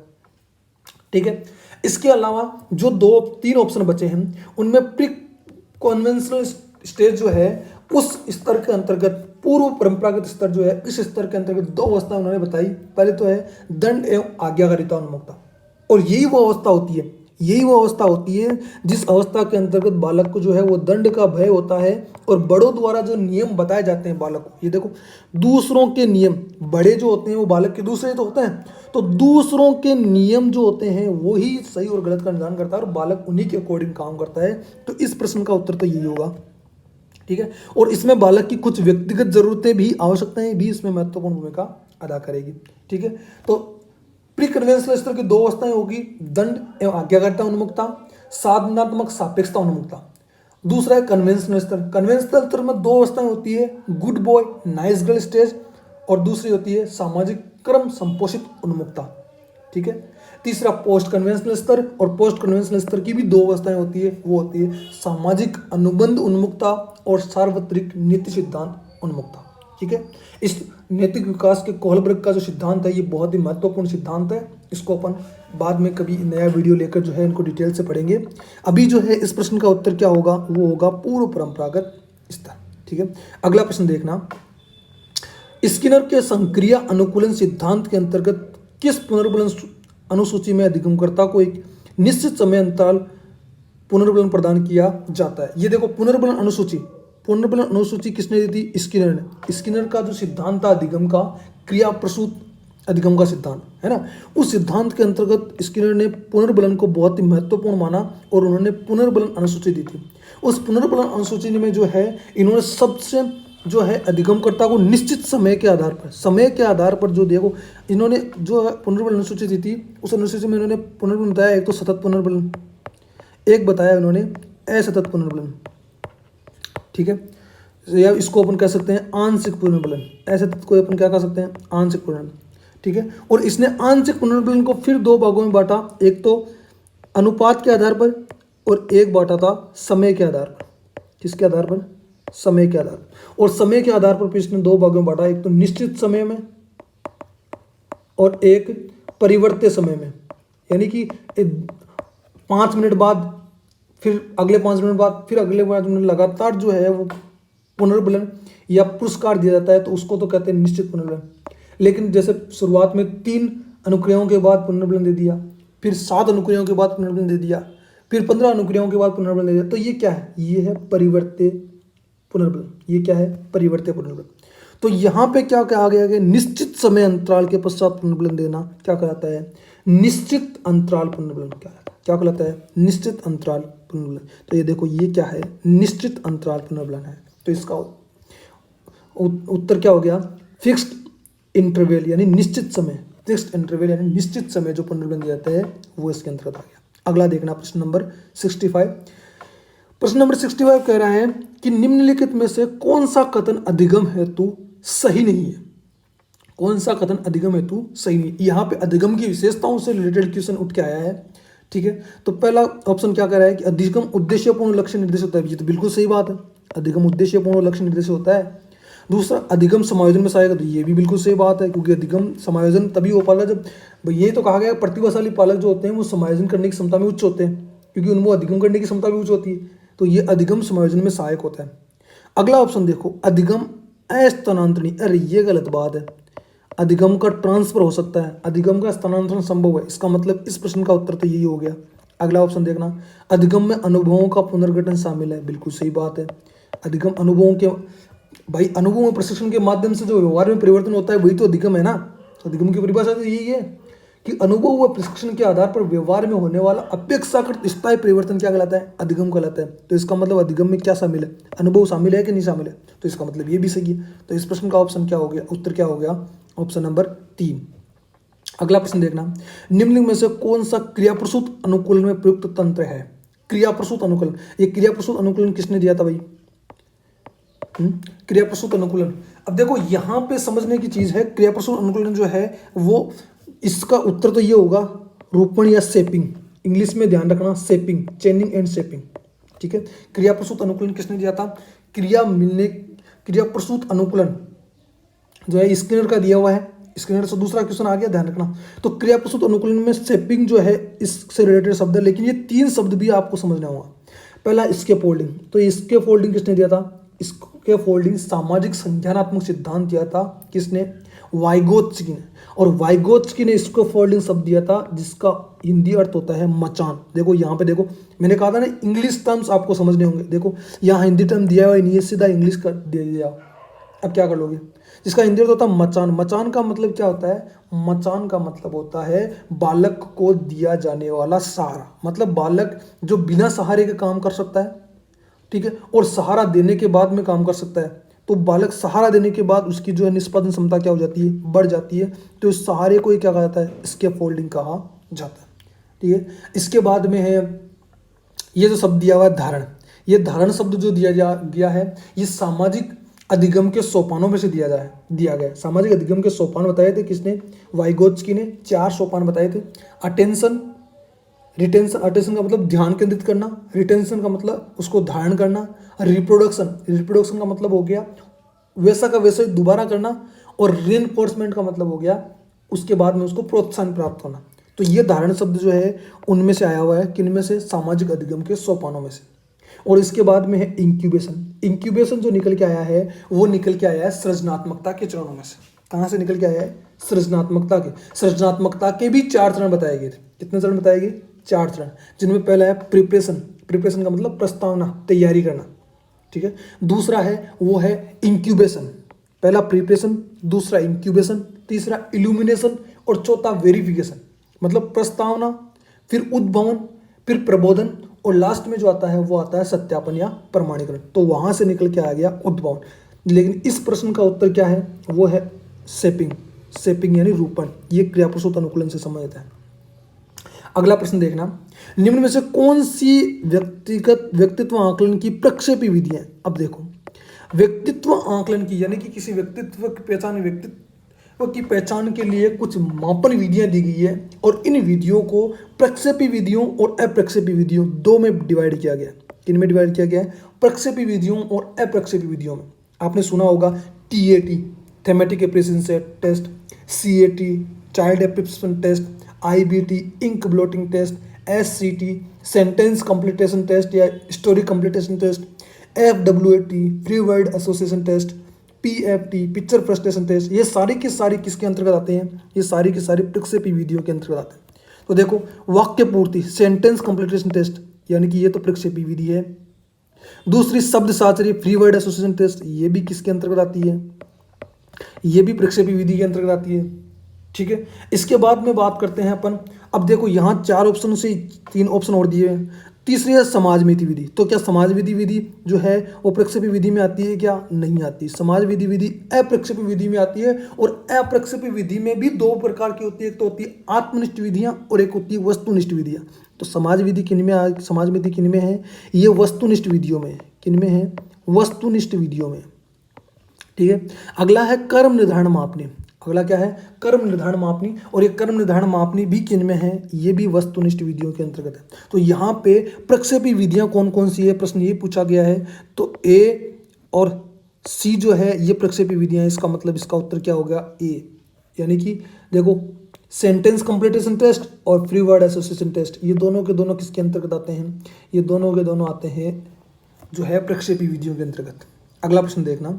ठीक है। इसके अलावा जो 2-3 ऑप्शन बचे हैं उनमें प्री कन्वेंशनल स्टेज जो है उस स्तर के अंतर्गत, पूर्व परंपरागत स्तर जो है इस स्तर के अंतर्गत 2 अवस्था उन्होंने बताई। पहले तो है दंड एवं आज्ञाकारिता उन्मुक्ता, और यही वो अवस्था होती है जिस अवस्था के अंतर्गत बालक को जो है वो दंड का भय होता है, और बड़ों द्वारा जो नियम बताए जाते हैं बालक को, ये देखो दूसरों के नियम, बड़े जो होते हैं वो बालक के दूसरे तो होते हैं, तो दूसरों के नियम जो होते हैं वो ही सही और गलत का निर्धारण करता है, और बालक उन्हीं के अकॉर्डिंग काम करता है। तो इस प्रश्न का उत्तर तो यही होगा, ठीक है। और इसमें बालक की कुछ व्यक्तिगत जरूरतें भी, आवश्यकताएं भी इसमें महत्वपूर्ण भूमिका अदा करेगी। ठीक है। तो प्री कन्वेंशनल स्तर की दो अवस्थाएं होगी, दंड एवं आज्ञाकारिता उन्मुक्ता, साधनात्मक सापेक्षता उन्मुक्ता। दूसरा है कन्वेंशनल स्तर। कन्वेंशनल स्तर में दो अवस्थाएं होती है, good boy nice girl stage, और दूसरी होती है सामाजिक क्रम संपोषित उन्मुक्ता। ठीक है। तीसरा पोस्ट कन्वेंशनल स्तर, और पोस्ट कन्वेंशनल स्तर की भी दो अवस्थाएं होती है, वो होती है सामाजिक अनुबंध उन्मुक्ता और सार्वत्रिक नीति सिद्धांत उन्मुक्ता। ठीक है। इस नैतिक विकास के कोहलबर्ग का जो सिद्धांत है ये बहुत ही महत्वपूर्ण सिद्धांत है। इसको अपन बाद में कभी नया वीडियो लेकर जो है इनको डिटेल से पढ़ेंगे। अभी जो है इस प्रश्न का उत्तर क्या होगा, वो होगा पूर्व परंपरागत स्तर। ठीक है। अगला प्रश्न देखना, स्किनर के संक्रिय अनुकूलन सिद्धांत के अंतर्गत किस पुनर्बलन अनुसूची में अधिगमकर्ता को एक निश्चित समय अंतराल पुनर्बलन प्रदान किया जाता है। ये देखो पुनर्बलन अनुसूची किसने दी थी, स्किनर ने। स्किनर का जो सिद्धांत था अधिगम का, क्रिया प्रसूत अधिगम का सिद्धांत है ना, उस सिद्धांत के अंतर्गत स्किनर ने पुनर्बलन को बहुत ही महत्वपूर्ण माना और उन्होंने पुनर्बलन अनुसूची दी थी। उस पुनर्बलन अनुसूची में जो है इन्होंने सबसे जो है अधिगमकर्ता को निश्चित समय के आधार पर जो देखो इन्होंने जो है पुनर्बलन अनुसूची दी थी, उस अनुसूची में इन्होंने पुनर्बलन बताया, एक तो सतत पुनर्बलन, एक बताया इन्होंने असतत पुनर्बलन। ठीक है। या इसको अपन कह सकते हैं आंशिक पुनर्बलन, असतत को अपन क्या कह सकते हैं, आंशिक पुनर्बलन। ठीक है। और इसने आंशिक पुनर्बलन को फिर दो भागों में बांटा, एक तो अनुपात के आधार पर और एक बांटा था समय के आधार पर। किसके आधार पर, समय के आधार पर। और समय के आधार पर इसने दो भागों में बांटा, एक तो निश्चित समय में और एक परिवर्त्य समय में। यानी कि 5 मिनट बाद, फिर अगले 5 मिनट बाद, फिर अगले 5 मिनट, लगातार जो है वो पुनर्बलन या पुरस्कार दिया जाता है, तो उसको तो कहते हैं निश्चित पुनर्बलन। लेकिन जैसे शुरुआत में 3 अनुक्रियाओं के बाद पुनर्बलन दे दिया, फिर 7 अनुक्रियाओं के बाद पुनर्बलन दे दिया, फिर 15 अनुक्रियाओं के बाद पुनर्बलन दे दिया, तो ये क्या है, ये है परिवर्त्य पुनर्बलन। ये क्या है, परिवर्त्य पुनर्बलन। तो यहाँ पे क्या कहा गया कि निश्चित समय अंतराल के पश्चात पुनर्बलन देना क्या कहलाता है, निश्चित अंतराल पुनर्बलन क्या कहलाता है, निश्चित अंतराल पुनर्बलन। तो ये देखो ये क्या है, निश्चित अंतराल पुनर्बलन है। तो इसका उत्तर क्या हो गया, फिक्स्ड इंटरवल यानी निश्चित समय, फिक्स्ड इंटरवल यानी निश्चित समय जो पुनर्बलन दिया जाता है वो इसके अंतर्गत आ गया। अगला देखना प्रश्न नंबर 65। प्रश्न नंबर 65 कह रहा है कि निम्नलिखित में से कौन सा कथन अधिगम हेतु सही नहीं है, कौन सा कथन अधिगम हेतु सही नहीं। यहाँ पे अधिगम की विशेषताओं से रिलेटेड क्वेश्चन उठ के आया है। ठीक है। तो पहला ऑप्शन क्या कह रहा है कि अधिगम उद्देश्यपूर्ण लक्ष्य निर्देश होता है, ये तो बिल्कुल सही बात है, अधिगम उद्देश्यपूर्ण लक्ष्य निर्देश होता है। दूसरा अधिगम समायोजन में सहायक, तो ये भी बिल्कुल सही बात है, क्योंकि अधिगम समायोजन तभी हो पाएगा जब, ये तो कहा गया प्रतिभाशाली पालक जो होते हैं वो समायोजन करने की क्षमता में उच्च होते हैं, क्योंकि उनको अधिगम करने की क्षमता भी उच्च होती है, तो ये अधिगम समायोजन में सहायक होता है। अगला ऑप्शन देखो, अधिगम अस्थानांतरणीय, अरे ये गलत बात है, अधिगम का ट्रांसफर हो सकता है, अधिगम का स्थानांतरण संभव है, इसका मतलब इस प्रश्न का उत्तर तो यही हो गया। अगला ऑप्शन देखना, अधिगम में अनुभवों का पुनर्गठन शामिल है, बिल्कुल सही बात है। अधिगम अनुभवों के, भाई अनुभव में प्रशिक्षण के माध्यम से जो व्यवहार में परिवर्तन होता है वही तो अधिगम है ना। अधिगम की परिभाषा तो यही है कि अनुभव व प्रशिक्षण के आधार पर व्यवहार में होने वाला अपेक्षाकृत स्थायी परिवर्तन क्या कहलाता है, अधिगम कहलाता है। तो इसका मतलब अधिगम में क्या शामिल है, अनुभव शामिल है कि नहीं शामिल है, तो इसका मतलब ये भी सही है। तो इस प्रश्न का ऑप्शन क्या हो गया, उत्तर क्या हो गया, ऑप्शन नंबर 3। अगला प्रश्न देखना, निम्नलिखित में से कौन सा क्रियाप्रसूत अनुकूलन में प्रयुक्त तंत्र है। क्रियाप्रसूत अनुकूलन, ये क्रियाप्रसूत अनुकूलन किसने दिया था भाई, क्रियाप्रसूत अनुकूलन। अब देखो यहाँ पे समझने की चीज है, क्रियाप्रसूत अनुकूलन जो है वो, इसका उत्तर तो ये होगा रूपण या शेपिंग, इंग्लिश में ध्यान रखना शेपिंग, चेनिंग एंड शेपिंग। ठीक है। क्रियाप्रसूत अनुकूलन किसने दिया था, क्रियाप्रसूत अनुकूलन जो है स्किनर का दिया हुआ है, स्किनर से दूसरा क्वेश्चन आ गया, ध्यान रखना। तो क्रियाप्रसूत अनुकूलन में शेपिंग जो है इससे रिलेटेड शब्द है, लेकिन ये 3 शब्द भी आपको समझना होगा। पहला स्कैफोल्डिंग, तो स्कैफोल्डिंग किसने दिया था, स्कैफोल्डिंग सामाजिक संज्ञानात्मक सिद्धांत दिया था किसने, वाइगोत्स्की ने। और वाइगोत्स्की ने स्कैफोल्डिंग शब्द दिया था जिसका हिंदी अर्थ होता है मचान। देखो यहाँ पे देखो, मैंने कहा था ना इंग्लिश टर्म्स आपको समझने होंगे, देखो यहाँ हिंदी टर्म दिया हुआ नहीं है, सीधा इंग्लिश कर दे दिया। अब क्या कर लोगे, जिसका हिंदी अर्थ होता है मचान। मचान का मतलब क्या होता है, मचान का मतलब होता है बालक को दिया जाने वाला सहारा, मतलब बालक जो बिना सहारे के काम कर सकता है, ठीक है, और सहारा देने के बाद में काम कर सकता है। तो बालक सहारा देने के बाद उसकी जो है निष्पादन क्षमता क्या हो जाती है, बढ़ जाती है। तो इस सहारे को ही क्या कहा जाता है, स्कैफोल्डिंग कहा जाता है। ठीक है, इसके बाद में है ये जो शब्द दिया हुआ है धारण, ये धारण शब्द जो गया है ये सामाजिक अधिगम के सोपानों में से दिया गया। सामाजिक अधिगम के सोपान बताए थे किसने, वाइगोत्स्की ने 4 सोपान बताए थे। अटेंशन, रिटेंशन, अटेंशन का मतलब ध्यान केंद्रित करना, रिटेंशन का मतलब उसको धारण करना, रिप्रोडक्शन का मतलब हो गया वैसा का वैसा दोबारा करना, और रीइंफोर्समेंट का मतलब हो गया उसके बाद में उसको प्रोत्साहन प्राप्त होना। तो ये धारण शब्द जो है उनमें से आया हुआ है, किनमें से, सामाजिक अधिगम के सोपानों में से। और इसके बाद में है इंक्यूबेशन जो निकल के आया है वो निकल के आया है सृजनात्मकता के चरणों में से। कहाँ से निकल के आया है, सृजनात्मकता के भी 4 चरण बताए गए थे। कितने चरण बताए गए, 4 चरण, जिनमें पहला है प्रिपरेशन का मतलब प्रस्तावना, तैयारी करना। ठीक है, दूसरा है वो है इंक्यूबेशन, पहला प्रिपरेशन, दूसरा इंक्यूबेशन, तीसरा इल्यूमिनेशन और चौथा वेरिफिकेशन, मतलब प्रस्तावना, फिर उद्भवन, फिर प्रबोधन, और लास्ट में जो आता है वो आता है सत्यापन या प्रमाणीकरण। तो वहां से निकल के आ गया उद्भवन। लेकिन इस प्रश्न का उत्तर क्या है, वो है शेपिंग यानी रूपण। ये क्रिया प्रसूत अनुकूलन से संबंधित है। अगला प्रश्न देखना, निम्न में से कौन सी व्यक्तित्व आकलन की प्रक्षेपी विधि है। अब देखो, व्यक्तित्व आकलन की यानी कि किसी व्यक्तित्व की पहचान के लिए कुछ मापन विधियां दी गई है, और इन विधियों को प्रक्षेपी विधियों और अप्रक्षेपी विधियों 2 में डिवाइड किया गया है। किन में डिवाइड किया गया है, प्रक्षेपी विधियों और अप्रक्षेपी विधियों में। आपने सुना होगा TAT, thematic apperception test, CAT, child apperception test, IBT, ink blotting test, SCT, sentence completion test या story completion test, FWAT, free word association test, PFT, picture frustration test. ये सारी की सारी किसके अंतर्गत आते हैं, ये सारी की सारी प्रक्षेपी विधियों के अंतर्गत आते हैं। तो देखो, वाक्य पूर्ति, सेंटेंस कंप्लीटेशन टेस्ट, यानी कि ये तो प्रक्षेपी विधि है। दूसरी शब्द साचरी, फ्री वर्ड एसोसिएशन टेस्ट, ये भी किसके अंतर्गत आती है, ये भी प्रक्षेपी विधि के अंतर्गत आती है। ठीक है, इसके बाद में बात करते हैं अपन। अब देखो, यहाँ 4 ऑप्शन से 3 ऑप्शन और दिए हैं। तीसरी है समाजमिति विधि। तो क्या समाजविधि विधि जो है वो प्रक्षेपी विधि में आती है क्या, नहीं आती। समाजविधि विधि अप्रक्षेपी विधि में आती है, और अप्रक्षेपी विधि में भी 2 प्रकार की होती है, एक तो होती है आत्मनिष्ठ विधियां और एक होती है वस्तुनिष्ठ विधियां। तो समाजविधि समाजमिति किन में है, ये वस्तुनिष्ठ विधियों में। किन में है, वस्तुनिष्ठ विधियों में। ठीक है, अगला है कर्म निर्धारण मापनी। अगला क्या है, कर्म निर्धारण मापनी, और ये कर्म निर्धारण मापनी भी किन में है, ये भी वस्तुनिष्ठ विधियों के अंतर्गत है। तो यहाँ पे प्रक्षेपी विधियां कौन कौन सी है, प्रश्न ये पूछा गया है। तो A और C जो है ये प्रक्षेपी विधियां हैं। इसका मतलब इसका उत्तर क्या हो गया, A। यानी कि देखो, सेंटेंस कंप्लीटेशन टेस्ट और फ्री वर्ड एसोसिएशन टेस्ट, ये दोनों के दोनों किसके अंतर्गत आते हैं, ये दोनों के दोनों आते हैं जो है प्रक्षेपी विधियों के अंतर्गत। अगला प्रश्न देखना,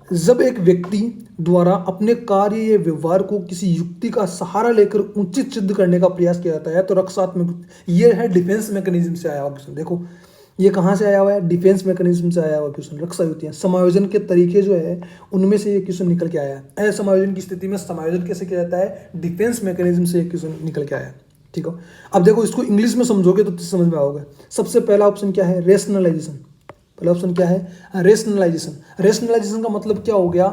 जब एक व्यक्ति द्वारा अपने कार्य या व्यवहार को किसी युक्ति का सहारा लेकर उचित सिद्ध करने का प्रयास किया जाता है तो रक्षात्मक, ये है डिफेंस मैकेनिज्म से आया हुआ क्वेश्चन। देखो, ये कहाँ से आया हुआ है, डिफेंस मैकेनिज्म से आया हुआ क्वेश्चन। रक्षा युक्तियां, समायोजन के तरीके जो है उनमें से ये क्वेश्चन निकल के आया है। असमायोजन की स्थिति में समायोजन कैसे किया जाता है, डिफेंस मैकेनिज्म से ये क्वेश्चन निकल के आया है। ठीक है, अब देखो, इसको इंग्लिश में समझोगे तो समझ में आओगे। सबसे पहला ऑप्शन क्या है, रेशनलाइजेशन। पहला ऑप्शन क्या है, रेशनलाइजेशन। रेशनलाइजेशन का मतलब क्या हो गया,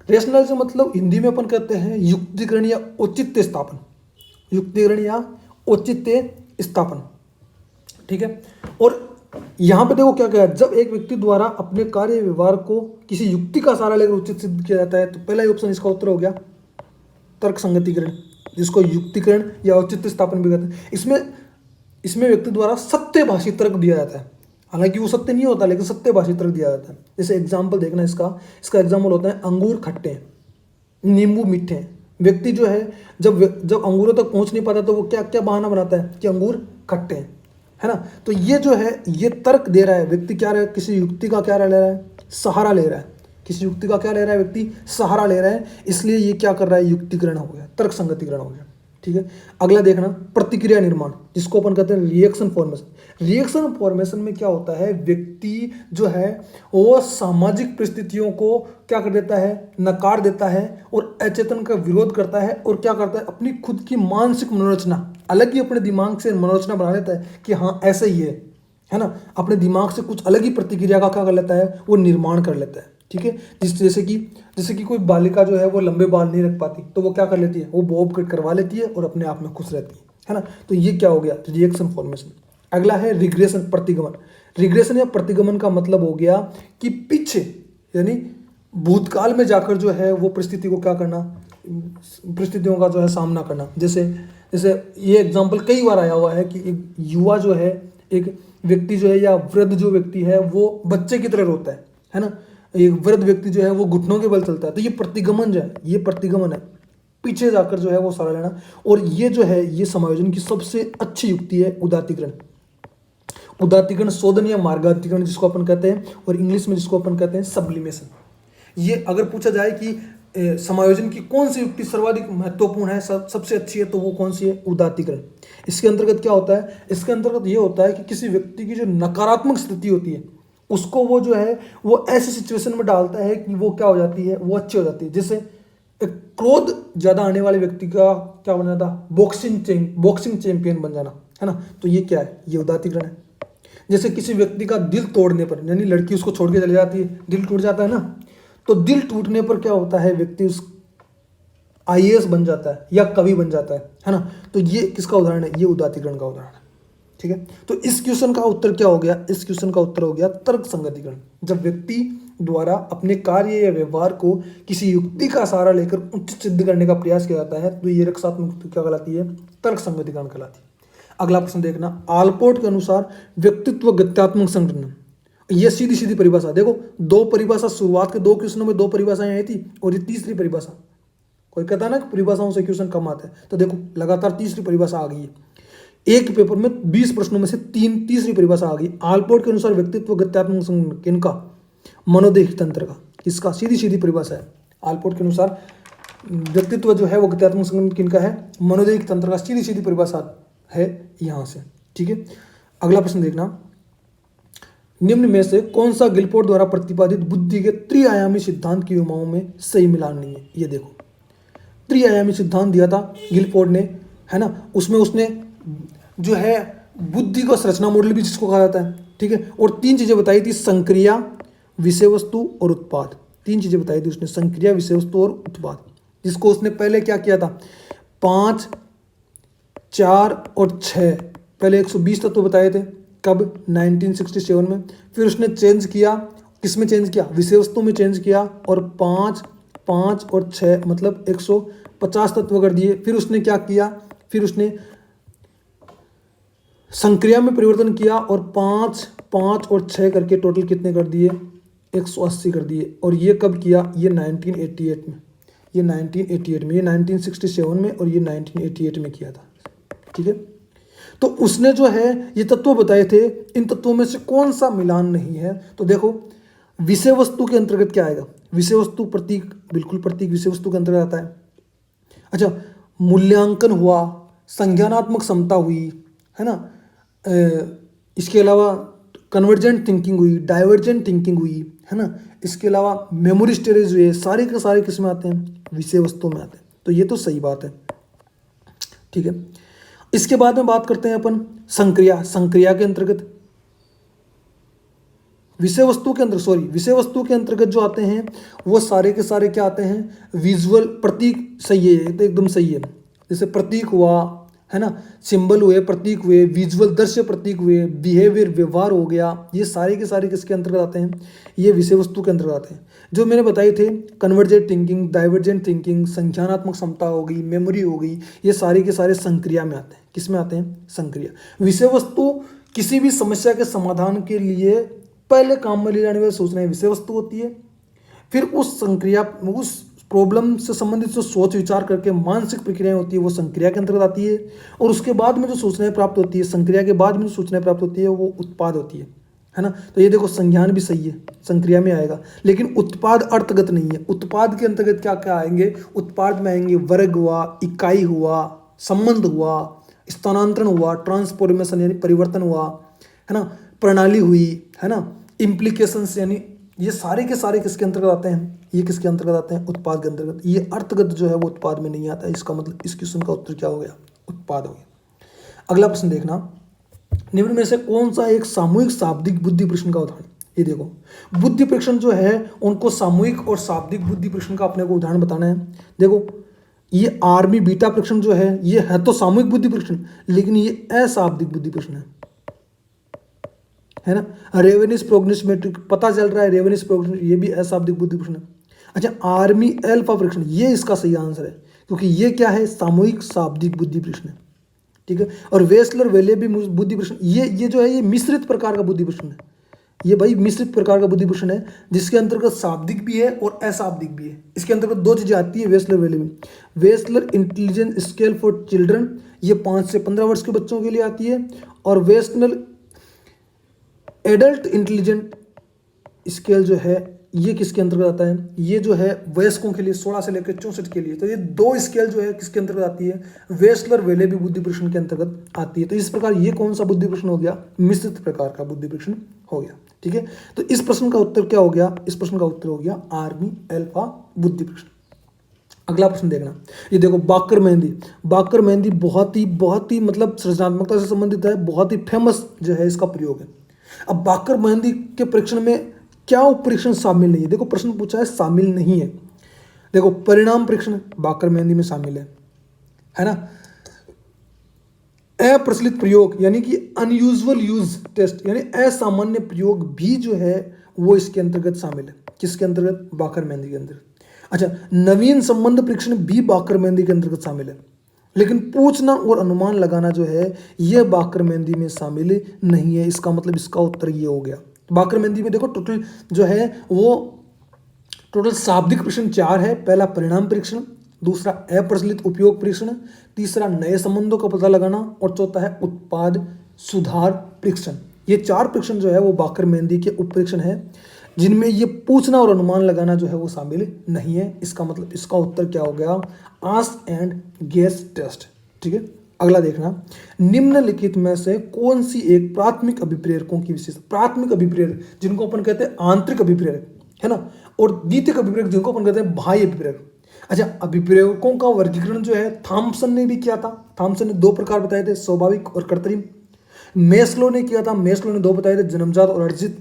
रेशनलाइजेशन मतलब हिंदी में अपन कहते हैं युक्तिकरण या औचित्य स्थापन। युक्तिकरण या औचित्य स्थापन। ठीक है, और यहां पे देखो क्या कहा, जब एक व्यक्ति द्वारा अपने कार्य व्यवहार को किसी युक्ति का सहारा लेकर उचित सिद्ध किया जाता है तो पहला ऑप्शन इसका उत्तर हो गया तर्क संगतिकरण, जिसको युक्तिकरण या औचित्य स्थापन भी कहते हैं। इसमें व्यक्ति द्वारा सत्यभाषी तर्क दिया जाता है, हालांकि वो सत्य नहीं होता लेकिन सत्यभाषी तर्क दिया जाता है। जैसे एग्जाम्पल देखना, इसका एग्जाम्पल होता है अंगूर खट्टे हैं, नींबू मीठे हैं। व्यक्ति जो है जब अंगूरों तक पहुंच नहीं पाता तो वो क्या क्या बहाना बनाता है कि अंगूर खट्टे हैं, है ना। तो ये जो है ये तर्क दे रहा है व्यक्ति, क्या रहा है, किसी युक्ति का क्या ले रहा है, सहारा ले रहा है। किसी युक्ति का क्या ले रहा है व्यक्ति, सहारा ले रहा है, इसलिए ये क्या कर रहा है, युक्तिकरण हो गया, तर्क संगतिकरण हो गया। ठीक है, अगला देखना, प्रतिक्रिया निर्माण, जिसको अपन कहते हैं रिएक्शन फॉर्मेशन। रिएक्शन फॉर्मेशन में क्या होता है, व्यक्ति जो है वो सामाजिक परिस्थितियों को क्या कर देता है, नकार देता है और अचेतन का विरोध करता है, और क्या करता है, अपनी खुद की मानसिक मनोरचना, अलग ही अपने दिमाग से मनोरचना बना लेता है कि हाँ ऐसा ही है है ना, अपने दिमाग से कुछ अलग ही प्रतिक्रिया का क्या कर लेता है, वो निर्माण कर लेता है। ठीक है, जैसे कि कोई बालिका जो है वो लंबे बाल नहीं रख पाती, तो वो क्या कर लेती है, वो बॉब कट करवा लेती है और अपने आप में खुश रहती है ना। तो ये क्या हो गया, रिएक्शन फॉर्मेशन। अगला है रिग्रेशन, प्रतिगमन। रिग्रेशन या प्रतिगमन का मतलब हो गया कि पीछे यानी भूतकाल में जाकर जो है वो परिस्थिति को क्या करना, परिस्थितियों का जो है सामना करना। जैसे जैसे ये एग्जाम्पल कई बार आया हुआ है कि एक युवा जो है, एक व्यक्ति जो है या वृद्ध जो व्यक्ति है वो बच्चे की तरह रोता है ना, एक वृद्ध व्यक्ति जो है वो घुटनों के बल चलता है। तो ये प्रतिगमन जो है, ये प्रतिगमन है, पीछे जाकर जो है वो सारा लेना। और ये जो है ये समायोजन की सबसे अच्छी युक्ति है उदात्तीकरण। उदात्तीकरण, शोधन या मार्गात्तीकरण जिसको अपन कहते हैं, और इंग्लिश में जिसको अपन कहते हैं सब्लिमेशन। ये अगर पूछा जाए कि समायोजन की कौन सी युक्ति सर्वाधिक महत्वपूर्ण है, सबसे अच्छी है, तो वो कौन सी है, उदात्तीकरण। इसके अंतर्गत क्या होता है, इसके अंतर्गत ये होता है कि किसी व्यक्ति की जो नकारात्मक स्थिति होती है उसको वो जो है वो ऐसी सिचुएशन में डालता है कि वो क्या हो जाती है, वो अच्छी हो जाती है। जैसे एक क्रोध ज्यादा आने वाले व्यक्ति का क्या बन जाता, बॉक्सिंग चैंपियन बन जाना, है ना। तो ये क्या है, ये उदात्तीकरण है। जैसे किसी व्यक्ति का दिल तोड़ने पर, यानी लड़की उसको छोड़ के चली जाती है, दिल टूट जाता है ना, तो दिल टूटने पर क्या होता है, व्यक्ति उस IAS बन जाता है या कवि बन जाता है ना। तो ये किसका उदाहरण है, ये उदात्तीकरण का उदाहरण है। ठीक है, तो इस क्वेश्चन का उत्तर क्या हो गया, इस क्वेश्चन का उत्तर हो गया तर्क संगतिकरण। जब व्यक्ति द्वारा अपने कार्य या व्यवहार को किसी युक्ति का सहारा लेकर उचित सिद्ध करने का प्रयास किया जाता है, तो ये रक्षात्मक क्या कहलाती है, तर्क संगतिकरण कहलाती है। अगला प्रश्न देखना, आलपोर्ट के अनुसार व्यक्तित्व गत्यात्मक संगठन। ये सीधी सीधी परिभाषा देखो, दो परिभाषा, शुरुआत के दो क्वेश्चनों में दो परिभाषाएं आई थी, और ये तीसरी परिभाषा। कोई कहता है ना परिभाषाओं से क्वेश्चन कम आते हैं, तो देखो लगातार तीसरी परिभाषा आ गई है। एक पेपर में 20 प्रश्नों में से तीसरी परिभाषा आ गई। आलपोर्ट के अनुसार व्यक्तित्व गत्यात्मक संगठन किनका, मनोदैहिक तंत्र का। किसका, सीधी सीधी परिभाषा है। आलपोर्ट के अनुसार व्यक्तित्व जो है वो गत्यात्मक संगठन किनका है, मनोदैहिक तंत्र का। सीधी सीधी परिभाषा है यहाँ से। ठीक है, अगला प्रश्न देखना, निम्न में से कौन सा गिलपोर्ट द्वारा प्रतिपादित बुद्धि के त्रिआयामी सिद्धांत की उपमाओं में सही मिलान नहीं है। ये देखो, त्रिआयामी सिद्धांत दिया था गिलपोर्ट ने, है ना, उसमें उसने जो है बुद्धि का संरचना मॉडल भी जिसको कहा जाता है। ठीक है, और तीन चीजें बताई थी, संक्रिया, विषय वस्तु और उत्पाद। तीन चीजें बताई थी उसने, संक्रिया, विषय वस्तु और उत्पाद, जिसको उसने पहले क्या किया था, 5, 4 और 6, पहले 120 तत्व बताए थे। कब, 1967 में। फिर उसने चेंज किया, किसमें चेंज किया, विषय वस्तु में चेंज किया, और 5, 5 और 6 मतलब 150 तत्व कर दिए। फिर उसने क्या किया, फिर उसने संक्रिया में परिवर्तन किया, और 5, 5 और 6 करके टोटल कितने कर दिए, 180 कर दिए। और ये कब किया, ये 1988 में, ये 1988 में, ये 1967 में और ये 1988 में किया था। ठीक है, तो उसने जो है ये तत्व बताए थे, इन तत्वों में से कौन सा मिलान नहीं है। तो देखो, विषय वस्तु के अंतर्गत क्या आएगा, विषय वस्तु प्रतीक, बिल्कुल प्रतीक विषय वस्तु के अंतर्गत आता है। अच्छा, मूल्यांकन हुआ, संज्ञानात्मक क्षमता हुई, है ना, इसके अलावा कन्वर्जेंट थिंकिंग हुई, डाइवर्जेंट थिंकिंग हुई, है ना, इसके अलावा मेमोरी स्टोरेज हुए, सारे के सारे किस में आते हैं, विषय वस्तु में आते हैं। तो ये तो सही बात है। ठीक है, इसके बाद में बात करते हैं अपन संक्रिया। संक्रिया के अंतर्गत विषय वस्तु के अंतर्गत जो आते हैं वो सारे के सारे क्या आते हैं, विजुअल प्रतीक। सही है, ये तो एकदम सही है। जैसे प्रतीक हुआ, है ना, सिंबल हुए, प्रतीक हुए, विजुअल दृश्य प्रतीक हुए, बिहेवियर व्यवहार हो गया, ये सारे के सारे किसके अंतर्गत आते हैं, ये विषय वस्तु के अंतर्गत आते हैं। जो मैंने बताए थे, कन्वर्जेंट थिंकिंग, डाइवर्जेंट थिंकिंग, संख्यानात्मक क्षमता हो गई, मेमोरी हो गई, ये सारे के सारे संक्रिया में आते हैं। किस में आते हैं, संक्रिया। विषय वस्तु किसी भी समस्या के समाधान के लिए पहले काम में ले जाने वाली सूचनाएं विषय वस्तु होती है। फिर उस संक्रिया, उस प्रॉब्लम से संबंधित जो सोच विचार करके मानसिक प्रक्रियाएं होती है वो संक्रिया के अंतर्गत आती है। और उसके बाद में जो सूचनाएं प्राप्त होती है, संक्रिया के बाद में जो सूचनाएं प्राप्त होती है वो उत्पाद होती है ना। तो ये देखो, संज्ञान भी सही है, संक्रिया में आएगा, लेकिन उत्पाद अर्थगत नहीं है। उत्पाद के अंतर्गत क्या क्या आएंगे, उत्पाद में आएंगे वर्ग हुआ, इकाई हुआ, संबंध हुआ, स्थानांतरण हुआ, ट्रांसफॉर्मेशन यानी परिवर्तन हुआ, है ना, प्रणाली हुई, है ना, इम्प्लीकेशंस, यानी ये सारे के सारे किसके अंतर्गत आते हैं, ये किसके अंतर्गत आते हैं, उत्पाद के अंतर्गत। ये अर्थगत जो है वो उत्पाद में नहीं आता है। इसका मतलब इस क्वेश्चन का उत्तर क्या हो गया, उत्पाद हो गया। अगला प्रश्न देखना, निम्न में से कौन सा एक सामूहिक शाब्दिक बुद्धि परीक्षण का उदाहरण? ये देखो, बुद्धि परीक्षण जो है उनको सामूहिक और शाब्दिक बुद्धि परीक्षण का अपने को उदाहरण बताना है। देखो, ये आर्मी बीटा परीक्षण जो है ये है तो सामूहिक बुद्धि परीक्षण, लेकिन ये अशाब्दिक बुद्धि परीक्षण है ना। रेवेनिस प्रोग्निस मैट्रिक पता चल रहा है, रेवेनिस प्रोग्निस ये भी अशाब्दिक बुद्धि परीक्षण है। अच्छा, आर्मी अल्फा परीक्षण ये इसका सही आंसर है, क्योंकि ये क्या है, सामूहिक शाब्दिक बुद्धि परीक्षण है, ठीक है। और वेस्लर वेलेबी बुद्धि परीक्षण ये जो है ये मिश्रित प्रकार का बुद्धि परीक्षण है। ये भाई मिश्रित प्रकार का बुद्धि परीक्षण है, जिसके अंतर्गत शाब्दिक भी है और अशाब्दिक भी है। इसके अंतर्गत दो चीजें आती है वेस्लर वेलेबी। Wechsler intelligence scale for children ये 5 से 15 वर्ष के बच्चों के लिए आती है, और वेस्लर एडल्ट इंटेलिजेंट स्केल जो है ये किसके अंतर्गत आता है, ये जो है वयस्कों के लिए 16 से लेकर 64 के लिए। तो ये दो स्केल जो है किसके अंतर्गत आती है, वेस्लर वेलेबी बुद्धि परीक्षण के अंतर्गत आती है। तो इस प्रकार ये कौन सा बुद्धि परीक्षण हो गया, मिश्रित प्रकार का बुद्धि परीक्षण हो गया, ठीक है। तो इस प्रश्न का उत्तर क्या हो गया, इस प्रश्न का उत्तर हो गया आर्मी अल्फा बुद्धि परीक्षण। अगला प्रश्न देखना, ये देखो बाकर मेहंदी। बाकर मेहंदी बहुत ही मतलब सृजनात्मकता से संबंधित है, बहुत ही फेमस जो है इसका प्रयोग है। अब बाकर मेहंदी के परीक्षण में क्या उप परीक्षण शामिल नहीं है, देखो प्रश्न पूछा है शामिल नहीं है। देखो, परिणाम परीक्षण बाकर मेहंदी में शामिल है ना। अप्रचलित प्रयोग यानी कि अनयूजुअल यूज टेस्ट यानी असामान्य प्रयोग भी जो है वो इसके अंतर्गत शामिल है। किसके अंतर्गत, बाकर मेहंदी के अंतर्गत। अच्छा, नवीन संबंध परीक्षण भी बाकर मेहंदी के अंतर्गत शामिल है, लेकिन पूछना और अनुमान लगाना जो है यह बाकर मेहंदी में शामिल नहीं है। इसका मतलब इसका उत्तर ये हो गया। बाकर मेहंदी में देखो टोटल जो है वो टोटल शाब्दिक परीक्षण 4 है। पहला परिणाम परीक्षण, दूसरा अप्रचलित उपयोग परीक्षण, तीसरा नए संबंधों का पता लगाना, और चौथा है उत्पाद सुधार परीक्षण। ये 4 परीक्षण जो है वो बाकर मेहंदी के उप परीक्षण है, जिनमें ये पूछना और अनुमान लगाना जो है वो शामिल नहीं है। इसका मतलब इसका उत्तर क्या हो गया, आस्क एंड गेस टेस्ट, ठीक है। अगला देखना, निम्नलिखित में से कौन सी एक प्राथमिक अभिप्रेरकों की विशेषता, प्राथमिक अभिप्रेरक जिनको अपन कहते हैं आंतरिक अभिप्रेरक है ना, और द्वितीयक अभिप्रेरक जिनको अपन कहते हैं बाह्य अभिप्रेरक। अच्छा, अभिप्रेरकों का वर्गीकरण जो है थॉम्सन ने भी किया था। थॉम्सन ने 2 प्रकार बताए थे, स्वाभाविक और कृत्रिम। मेस्लो ने किया था, मेस्लो ने 2 बताए थे, जन्मजात और अर्जित,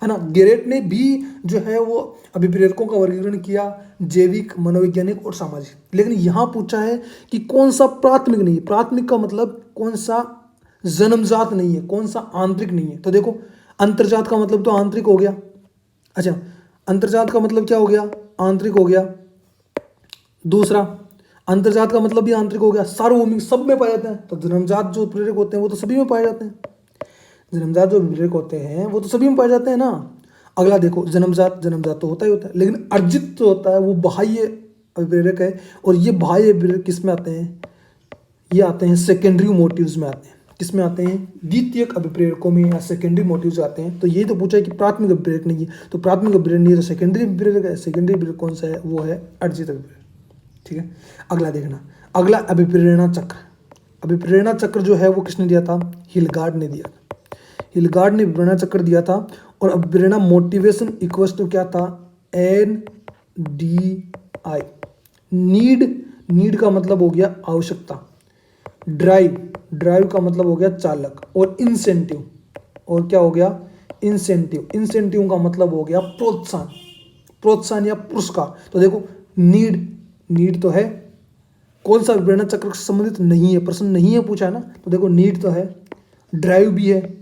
है ना। गेरेट ने भी जो है वो अभिप्रेरकों का वर्गीकरण किया, जैविक, मनोवैज्ञानिक और सामाजिक। लेकिन यहां पूछा है कि कौन सा प्राथमिक नहीं है। प्राथमिक का मतलब कौन सा जन्मजात नहीं है, कौन सा आंतरिक नहीं है। तो देखो, अंतर्जात का मतलब तो आंतरिक हो गया। अच्छा, अंतर्जात का मतलब क्या हो गया, आंतरिक हो गया। दूसरा, अंतर्जात का मतलब भी आंतरिक हो गया, सार्वभौमिक, सब में पाए जाते हैं। तो जन्मजात जो प्रेरक होते हैं वो तो सभी में पाए जाते हैं। जन्मजात जो विवेक होते हैं वो तो सभी में पाए जाते हैं ना। अगला देखो, जन्मजात तो होता ही होता है, लेकिन अर्जित जो होता है वो बाह्य अभिप्रेरक है। और ये बाह्य अभिप्रेरक किस में आते हैं, ये आते हैं सेकेंडरी मोटिव्स में आते हैं। किस में आते हैं, द्वितीयक अभिप्रेरकों में या सेकेंडरी मोटिव्स आते हैं। तो ये तो पूछा है कि प्राथमिक अभिप्रेरक नहीं है, तो प्राथमिक अभिप्रेरक नहीं है तो सेकेंडरी अभिप्रेरक है। सेकेंडरी अभिप्रेरक कौन सा है, वो है अर्जित अभिप्रेरक, ठीक है। अगला देखना, अगला अभिप्रेरणा चक्र। अभिप्रेरणा चक्र जो है वो किसने दिया था, हिलगार्ड ने दिया था। हिलगार्ड ने अभिप्रेरणा चक्र दिया था। और अभिप्रेरणा मोटिवेशन इक्वल्स टू क्या था, NDI। नीड का मतलब हो गया आवश्यकता, ड्राइव का मतलब हो गया चालक, और इंसेंटिव, और क्या हो गया, इंसेंटिव का मतलब हो गया प्रोत्साहन या पुरस्कार। तो देखो, नीड तो है, कौन सा अभिप्रेरणा चक्र से संबंधित नहीं है, प्रश्न नहीं है पूछा है ना। तो देखो, नीड तो है, ड्राइव भी है,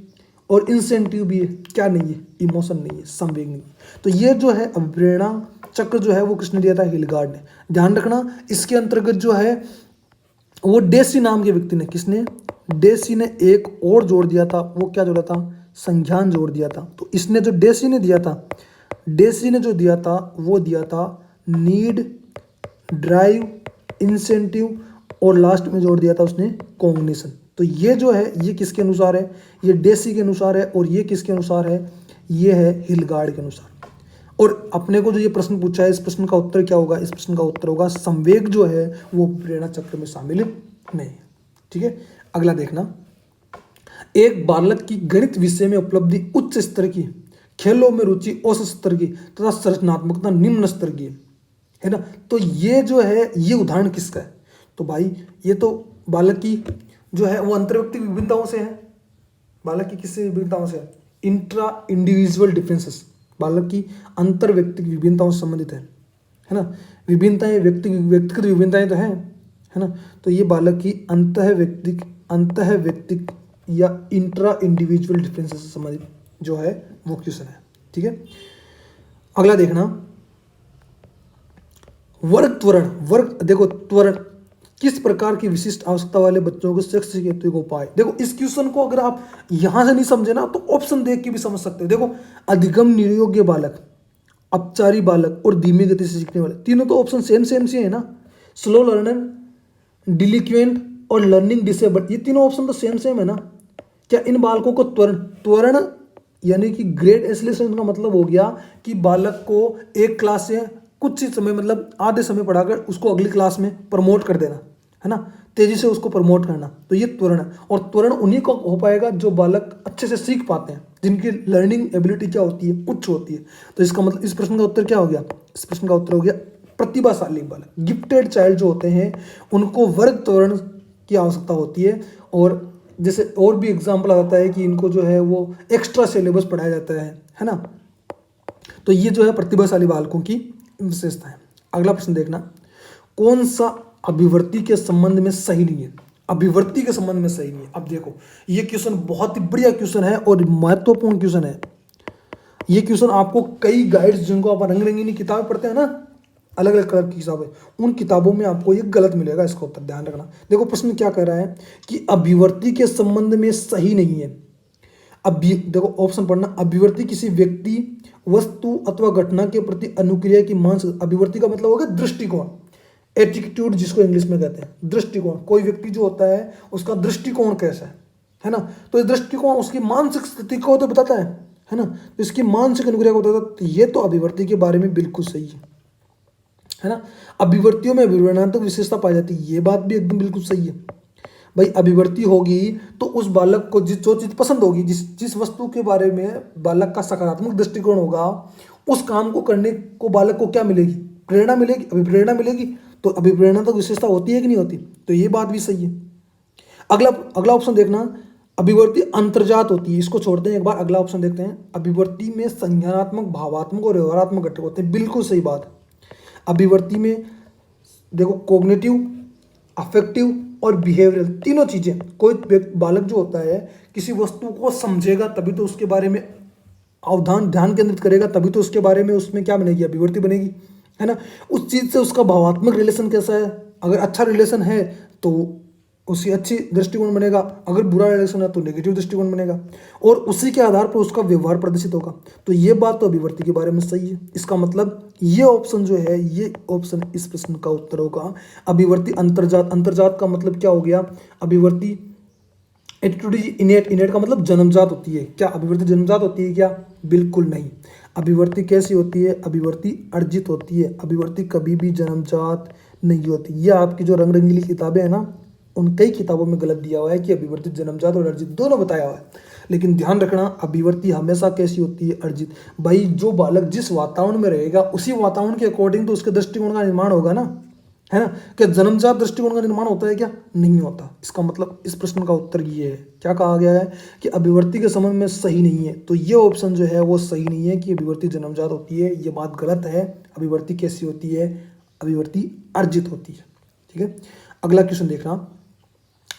और इंसेंटिव भी है। क्या नहीं है, इमोशन नहीं है, संवेग नहीं है। तो ये जो है अभिप्रेरणा चक्र जो है वो किसने दिया था, हिलगार्ड ने। ध्यान रखना, इसके अंतर्गत जो है वो डेसी नाम के व्यक्ति ने, किसने, डेसी ने एक और जोड़ दिया था। वो क्या जोड़ा था, संज्ञान जोड़ दिया था। तो इसने जो डेसी ने जो दिया था वो दिया था नीड, ड्राइव, इंसेंटिव, और लास्ट में जोड़ दिया था उसने कॉग्निशन। तो ये जो है ये किसके अनुसार है, ये डेसी के अनुसार है, और ये किसके अनुसार है, ये है हिलगार्ड के अनुसार। और अपने को जो ये प्रश्न पूछा है, इस प्रश्न का उत्तर क्या होगा, इस प्रश्न का उत्तर होगा संवेग जो है वो प्रेरणा चक्र में शामिल नहीं है, ठीक है। अगला देखना, एक बालक की गणित विषय में उपलब्धि उच्च स्तर की, खेलों में रुचि औसत स्तर की तथा सृजनात्मकता निम्न स्तर की है ना। तो ये जो है ये उदाहरण किसका है, तो भाई ये तो बालक की जो है वो अंतर्व्यक्तिक विभिन्नताओं से है बालक की किससे विभिन्नताओं से? इंट्रा इंडिविजुअल डिफरेंसेस, बालक की अंतर व्यक्तिगत विभिन्नताओं से संबंधित है ना। विभिन्नताएं व्यक्तिगत विभिन्नताएं तो हैं, है ना। तो ये बालक की अंतः व्यक्तिक या इंट्रा इंडिविजुअल डिफरेंसेस से संबंधित जो है वो क्वेश्चन है, ठीक है। अगला देखना, वर्ग त्वरण। वर्ग देखो, त्वरण किस प्रकार की विशिष्ट आवश्यकता वाले बच्चों को शैक्षिक हेतु का उपाय। देखो इस क्वेश्चन को अगर आप यहां से नहीं समझे ना तो ऑप्शन देख के भी समझ सकते हो। देखो, अधिगम निरोग्य बालक, अपचारी बालक और धीमी गति से सीखने वाले, तीनों तो ऑप्शन सेम से है ना। स्लो लर्नर, डिलिक्वेंट और लर्निंग डिसेबल्ड, ये तीनों ऑप्शन तो सेम है ना। क्या इन बालकों को त्वरण यानी कि ग्रेड एसोसिएशन का मतलब हो गया कि बालक को एक क्लास से कुछ ही समय मतलब आधे समय पढ़ाकर उसको अगली क्लास में प्रमोट कर देना, है ना, तेजी से उसको प्रमोट करना, तो ये त्वरण है। और त्वरण उन्हीं को हो पाएगा जो बालक अच्छे से सीख पाते हैं, जिनकी लर्निंग एबिलिटी क्या होती है, उच्च होती है। तो इसका मतलब इस प्रश्न का उत्तर क्या हो गया? इस प्रश्न का उत्तर हो गया प्रतिभाशाली बालक, गिफ्टेड चाइल्ड जो होते हैं उनको वर्ग त्वरण की आवश्यकता होती है। और जैसे और भी एग्जाम्पल आ जाता है कि इनको जो है वो एक्स्ट्रा सिलेबस पढ़ाया जाता है ना। तो ये जो है प्रतिभाशाली बालकों की विशेषता है। अगला प्रश्न देखना, कौन सा अभिवर्ती के संबंध में सही नहीं है? अभिवर्ती के संबंध में सही नहीं है। अब देखो ये क्वेश्चन बहुत ही बढ़िया क्वेश्चन है और महत्वपूर्ण क्वेश्चन है। ये क्वेश्चन आपको कई गाइड्स जिनको आप रंग रंगीनी किताबें पढ़ते हैं ना, अलग अलग कलर की किताबें, उन किताबों में आपको ये गलत मिलेगा। इसका उत्तर ध्यान रखना। देखो प्रश्न क्या कह रहा है कि अभिवर्ती के संबंध में सही नहीं है। देखो ऑप्शन पढ़ना, अभिवर्ती किसी व्यक्ति, वस्तु अथवा घटना के प्रति अनुक्रिया की मानसिक, अभिवर्ती का मतलब होगा दृष्टिकोण, एटीट्यूड जिसको इंग्लिश में कहते हैं, दृष्टिकोण। कोई व्यक्ति जो होता है उसका दृष्टिकोण कैसा है ना। तो ये दृष्टिकोण उसकी मानसिक स्थिति को तो बताता है ना। तो इसकी मानसिक अनुक्रिया को बताता है। तो ये तो अभिवर्ती के बारे में बिल्कुल सही है ना। अभिवर्तियों में विवरणात्मक विशेषता पाई जाती है, ये बात भी एकदम बिल्कुल सही है। भाई अभिवर्ती होगी तो उस बालक को जो चीज पसंद होगी, जिस वस्तु के बारे में बालक का सकारात्मक दृष्टिकोण होगा, उस काम को करने को बालक को क्या मिलेगी? प्रेरणा मिलेगी, अभिप्रेरणा मिलेगी। तो अभिप्रेरणा तो विशेषता होती है कि नहीं होती? तो ये बात भी सही है। अगला ऑप्शन देखना, अभिवर्ती अंतर्जात होती है। इसको छोड़ते हैं एक बार, अगला ऑप्शन देखते हैं। अभिवर्ती में संज्ञानात्मक, भावात्मक और व्यवहारात्मक घटक होते हैं, बिल्कुल सही बात। अभिवर्ती में देखो कॉग्निटिव, अफेक्टिव और बिहेवियरल तीनों चीजें। कोई बालक जो होता है किसी वस्तु को समझेगा तभी तो उसके बारे में ध्यान केंद्रित करेगा, तभी तो उसके बारे में उसमें क्या बनेगी? अभिवर्ती बनेगी, है ना। उस चीज से उसका भावात्मक रिलेशन कैसा है? अगर अच्छा रिलेशन है तो उसकी अच्छी दृष्टिकोण बनेगा, अगर बुरा रिलेशन है तो नेगेटिव दृष्टिकोण बनेगा, और उसी के आधार पर उसका व्यवहार प्रदर्शित होगा। तो ये बात तो अभिवर्ती के बारे में सही है। इसका मतलब ये ऑप्शन जो है, ये ऑप्शन इस प्रश्न का उत्तर होगा अभिवर्ती अंतर्जात। अंतर्जात का मतलब क्या हो गया? अभिवर्ती एटीट्यूड इनेट का मतलब जन्मजात होती है। क्या अभिवर्ती जन्मजात होती है क्या? बिल्कुल नहीं। अभिवर्ती कैसी होती है? अभिवर्ती अर्जित होती है। अभिवर्ती कभी भी जन्मजात नहीं होती। ये आपकी जो रंग रंगीली किताबें हैं ना, उन कई किताबों में गलत दिया हुआ है कि अभिवर्ती जन्मजात और अर्जित दोनों बताया हुआ है। लेकिन ध्यान रखना, अभिवर्ती हमेशा कैसी होती है? अर्जित। भाई जो बालक जिस वातावरण में रहेगा उसी वातावरण के अकॉर्डिंग तो उसके दृष्टिकोण का निर्माण होगा ना, है ना। क्या जन्मजात दृष्टिकोण का निर्माण होता है क्या? नहीं होता। इसका मतलब इस प्रश्न का उत्तर ये है। क्या कहा गया है कि अभिवर्ती के संबंध में सही नहीं है। तो ये ऑप्शन जो है वो सही नहीं है कि अभिवर्ती जन्मजात होती है, ये बात गलत है। अभिवर्ती कैसी होती है? अभिवर्ती अर्जित होती है, ठीक है। अगला क्वेश्चन देखना,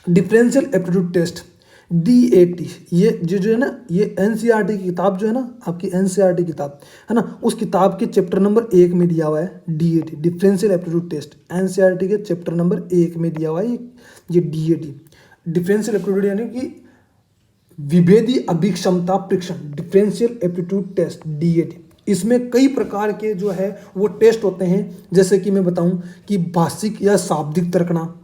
डिफरेंशियल एप्टीट्यूड टेस्ट DAT, ये जो है ना, ये NCERT की किताब जो है ना, आपकी NCERT किताब है ना, उस किताब के चैप्टर नंबर 1 में दिया हुआ है DAT, differential aptitude test. NCERT के चैप्टर नंबर 1 में दिया हुआ है ये DAT, डिफरेंशियल एप्टीट्यूड यानी कि विभेदी अभिक्षमता परीक्षण, डिफरेंशियल एप्टीट्यूड टेस्ट DAT। इसमें कई प्रकार के जो है वो टेस्ट होते हैं, जैसे कि मैं बताऊं कि भाषिक या शाब्दिक तर्कना,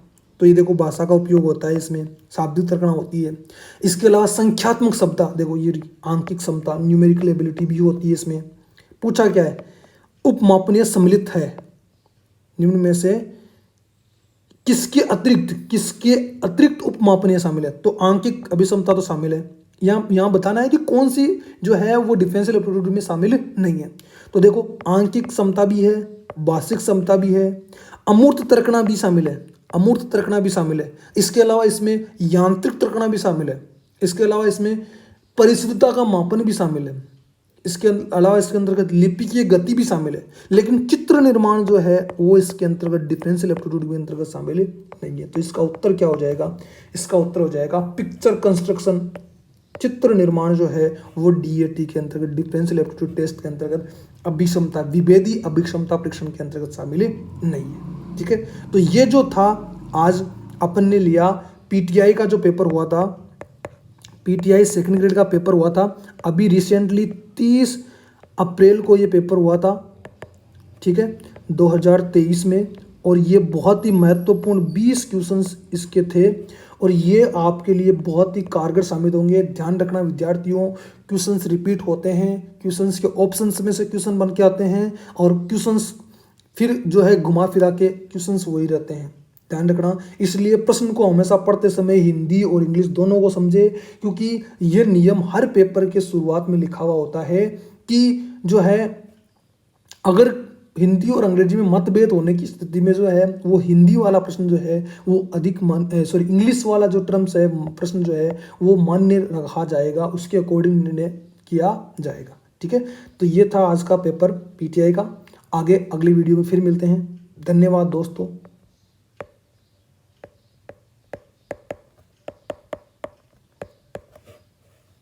तो ये देखो भाषा का उपयोग होता है इसमें, शाब्दिक तर्कना होती है। इसके अलावा संख्यात्मक क्षमता, देखो ये आंकिक क्षमता, न्यूमेरिकल एबिलिटी भी होती है इसमें। पूछा क्या है? उपमापनीय सम्मिलित है निम्न में से किसके अतिरिक्त उपमापनीय शामिल है? तो आंकिक अभिक्षमता तो शामिल है। यहाँ बताना है कि कौन सी जो है वो डिफरेंशियल एप्टीट्यूड में शामिल नहीं है। तो देखो आंकिक क्षमता भी है, भाषिक क्षमता भी है, अमूर्त तर्कना भी शामिल है, अमूर्त तर्कना भी शामिल है। इसके अलावा इसमें यांत्रिक तर्कना भी शामिल है। इसके अलावा इसमें परिशुद्धता का मापन भी शामिल है। इसके अलावा इसके अंतर्गत लिपि की गति भी शामिल है, लेकिन चित्र निर्माण जो है वो इसके अंतर्गत डिफरेंशियल एप्टीट्यूड के अंतर्गत शामिल नहीं है। तो इसका उत्तर क्या हो जाएगा? इसका उत्तर हो जाएगा पिक्चर कंस्ट्रक्शन, चित्र निर्माण जो है वो डीएटी के अंतर्गत, डिफरेंशियल एप्टीट्यूड टेस्ट के अंतर्गत अभिक्षमता, विभेदी अभिक्षमता परीक्षण के अंतर्गत शामिल नहीं है। ठीक है, तो ये जो था आज अपन ने लिया पीटीआई का जो पेपर हुआ था, पीटीआई सेकंड ग्रेड का पेपर हुआ था अभी रिसेंटली 30 अप्रैल को ये पेपर हुआ था। ठीक है, 2023 में, और ये बहुत ही महत्वपूर्ण 20 क्वेश्चंस इसके थे और ये आपके लिए बहुत ही कारगर साबित होंगे। ध्यान रखना विद्यार्थियों, क्वेश्चंस रिपीट होते हैं, क्वेश्चंस के ऑप्शंस में से क्वेश्चन बन के आते हैं और क्वेश्चंस फिर जो है घुमा फिरा के क्वेश्चंस वही रहते हैं। ध्यान रखना, इसलिए प्रश्न को हमेशा पढ़ते समय हिंदी और इंग्लिश दोनों को समझे, क्योंकि ये नियम हर पेपर के शुरुआत में लिखा हुआ होता है कि जो है अगर हिंदी और अंग्रेजी में मतभेद होने की स्थिति में जो है वो हिंदी वाला प्रश्न जो है वो अधिक इंग्लिश वाला जो टर्म्स है प्रश्न जो है वो मान्य रखा जाएगा, उसके अकॉर्डिंग निर्णय किया जाएगा। ठीक है, तो ये था आज का पेपर पीटीआई का। आगे अगली वीडियो में फिर मिलते हैं। धन्यवाद दोस्तों।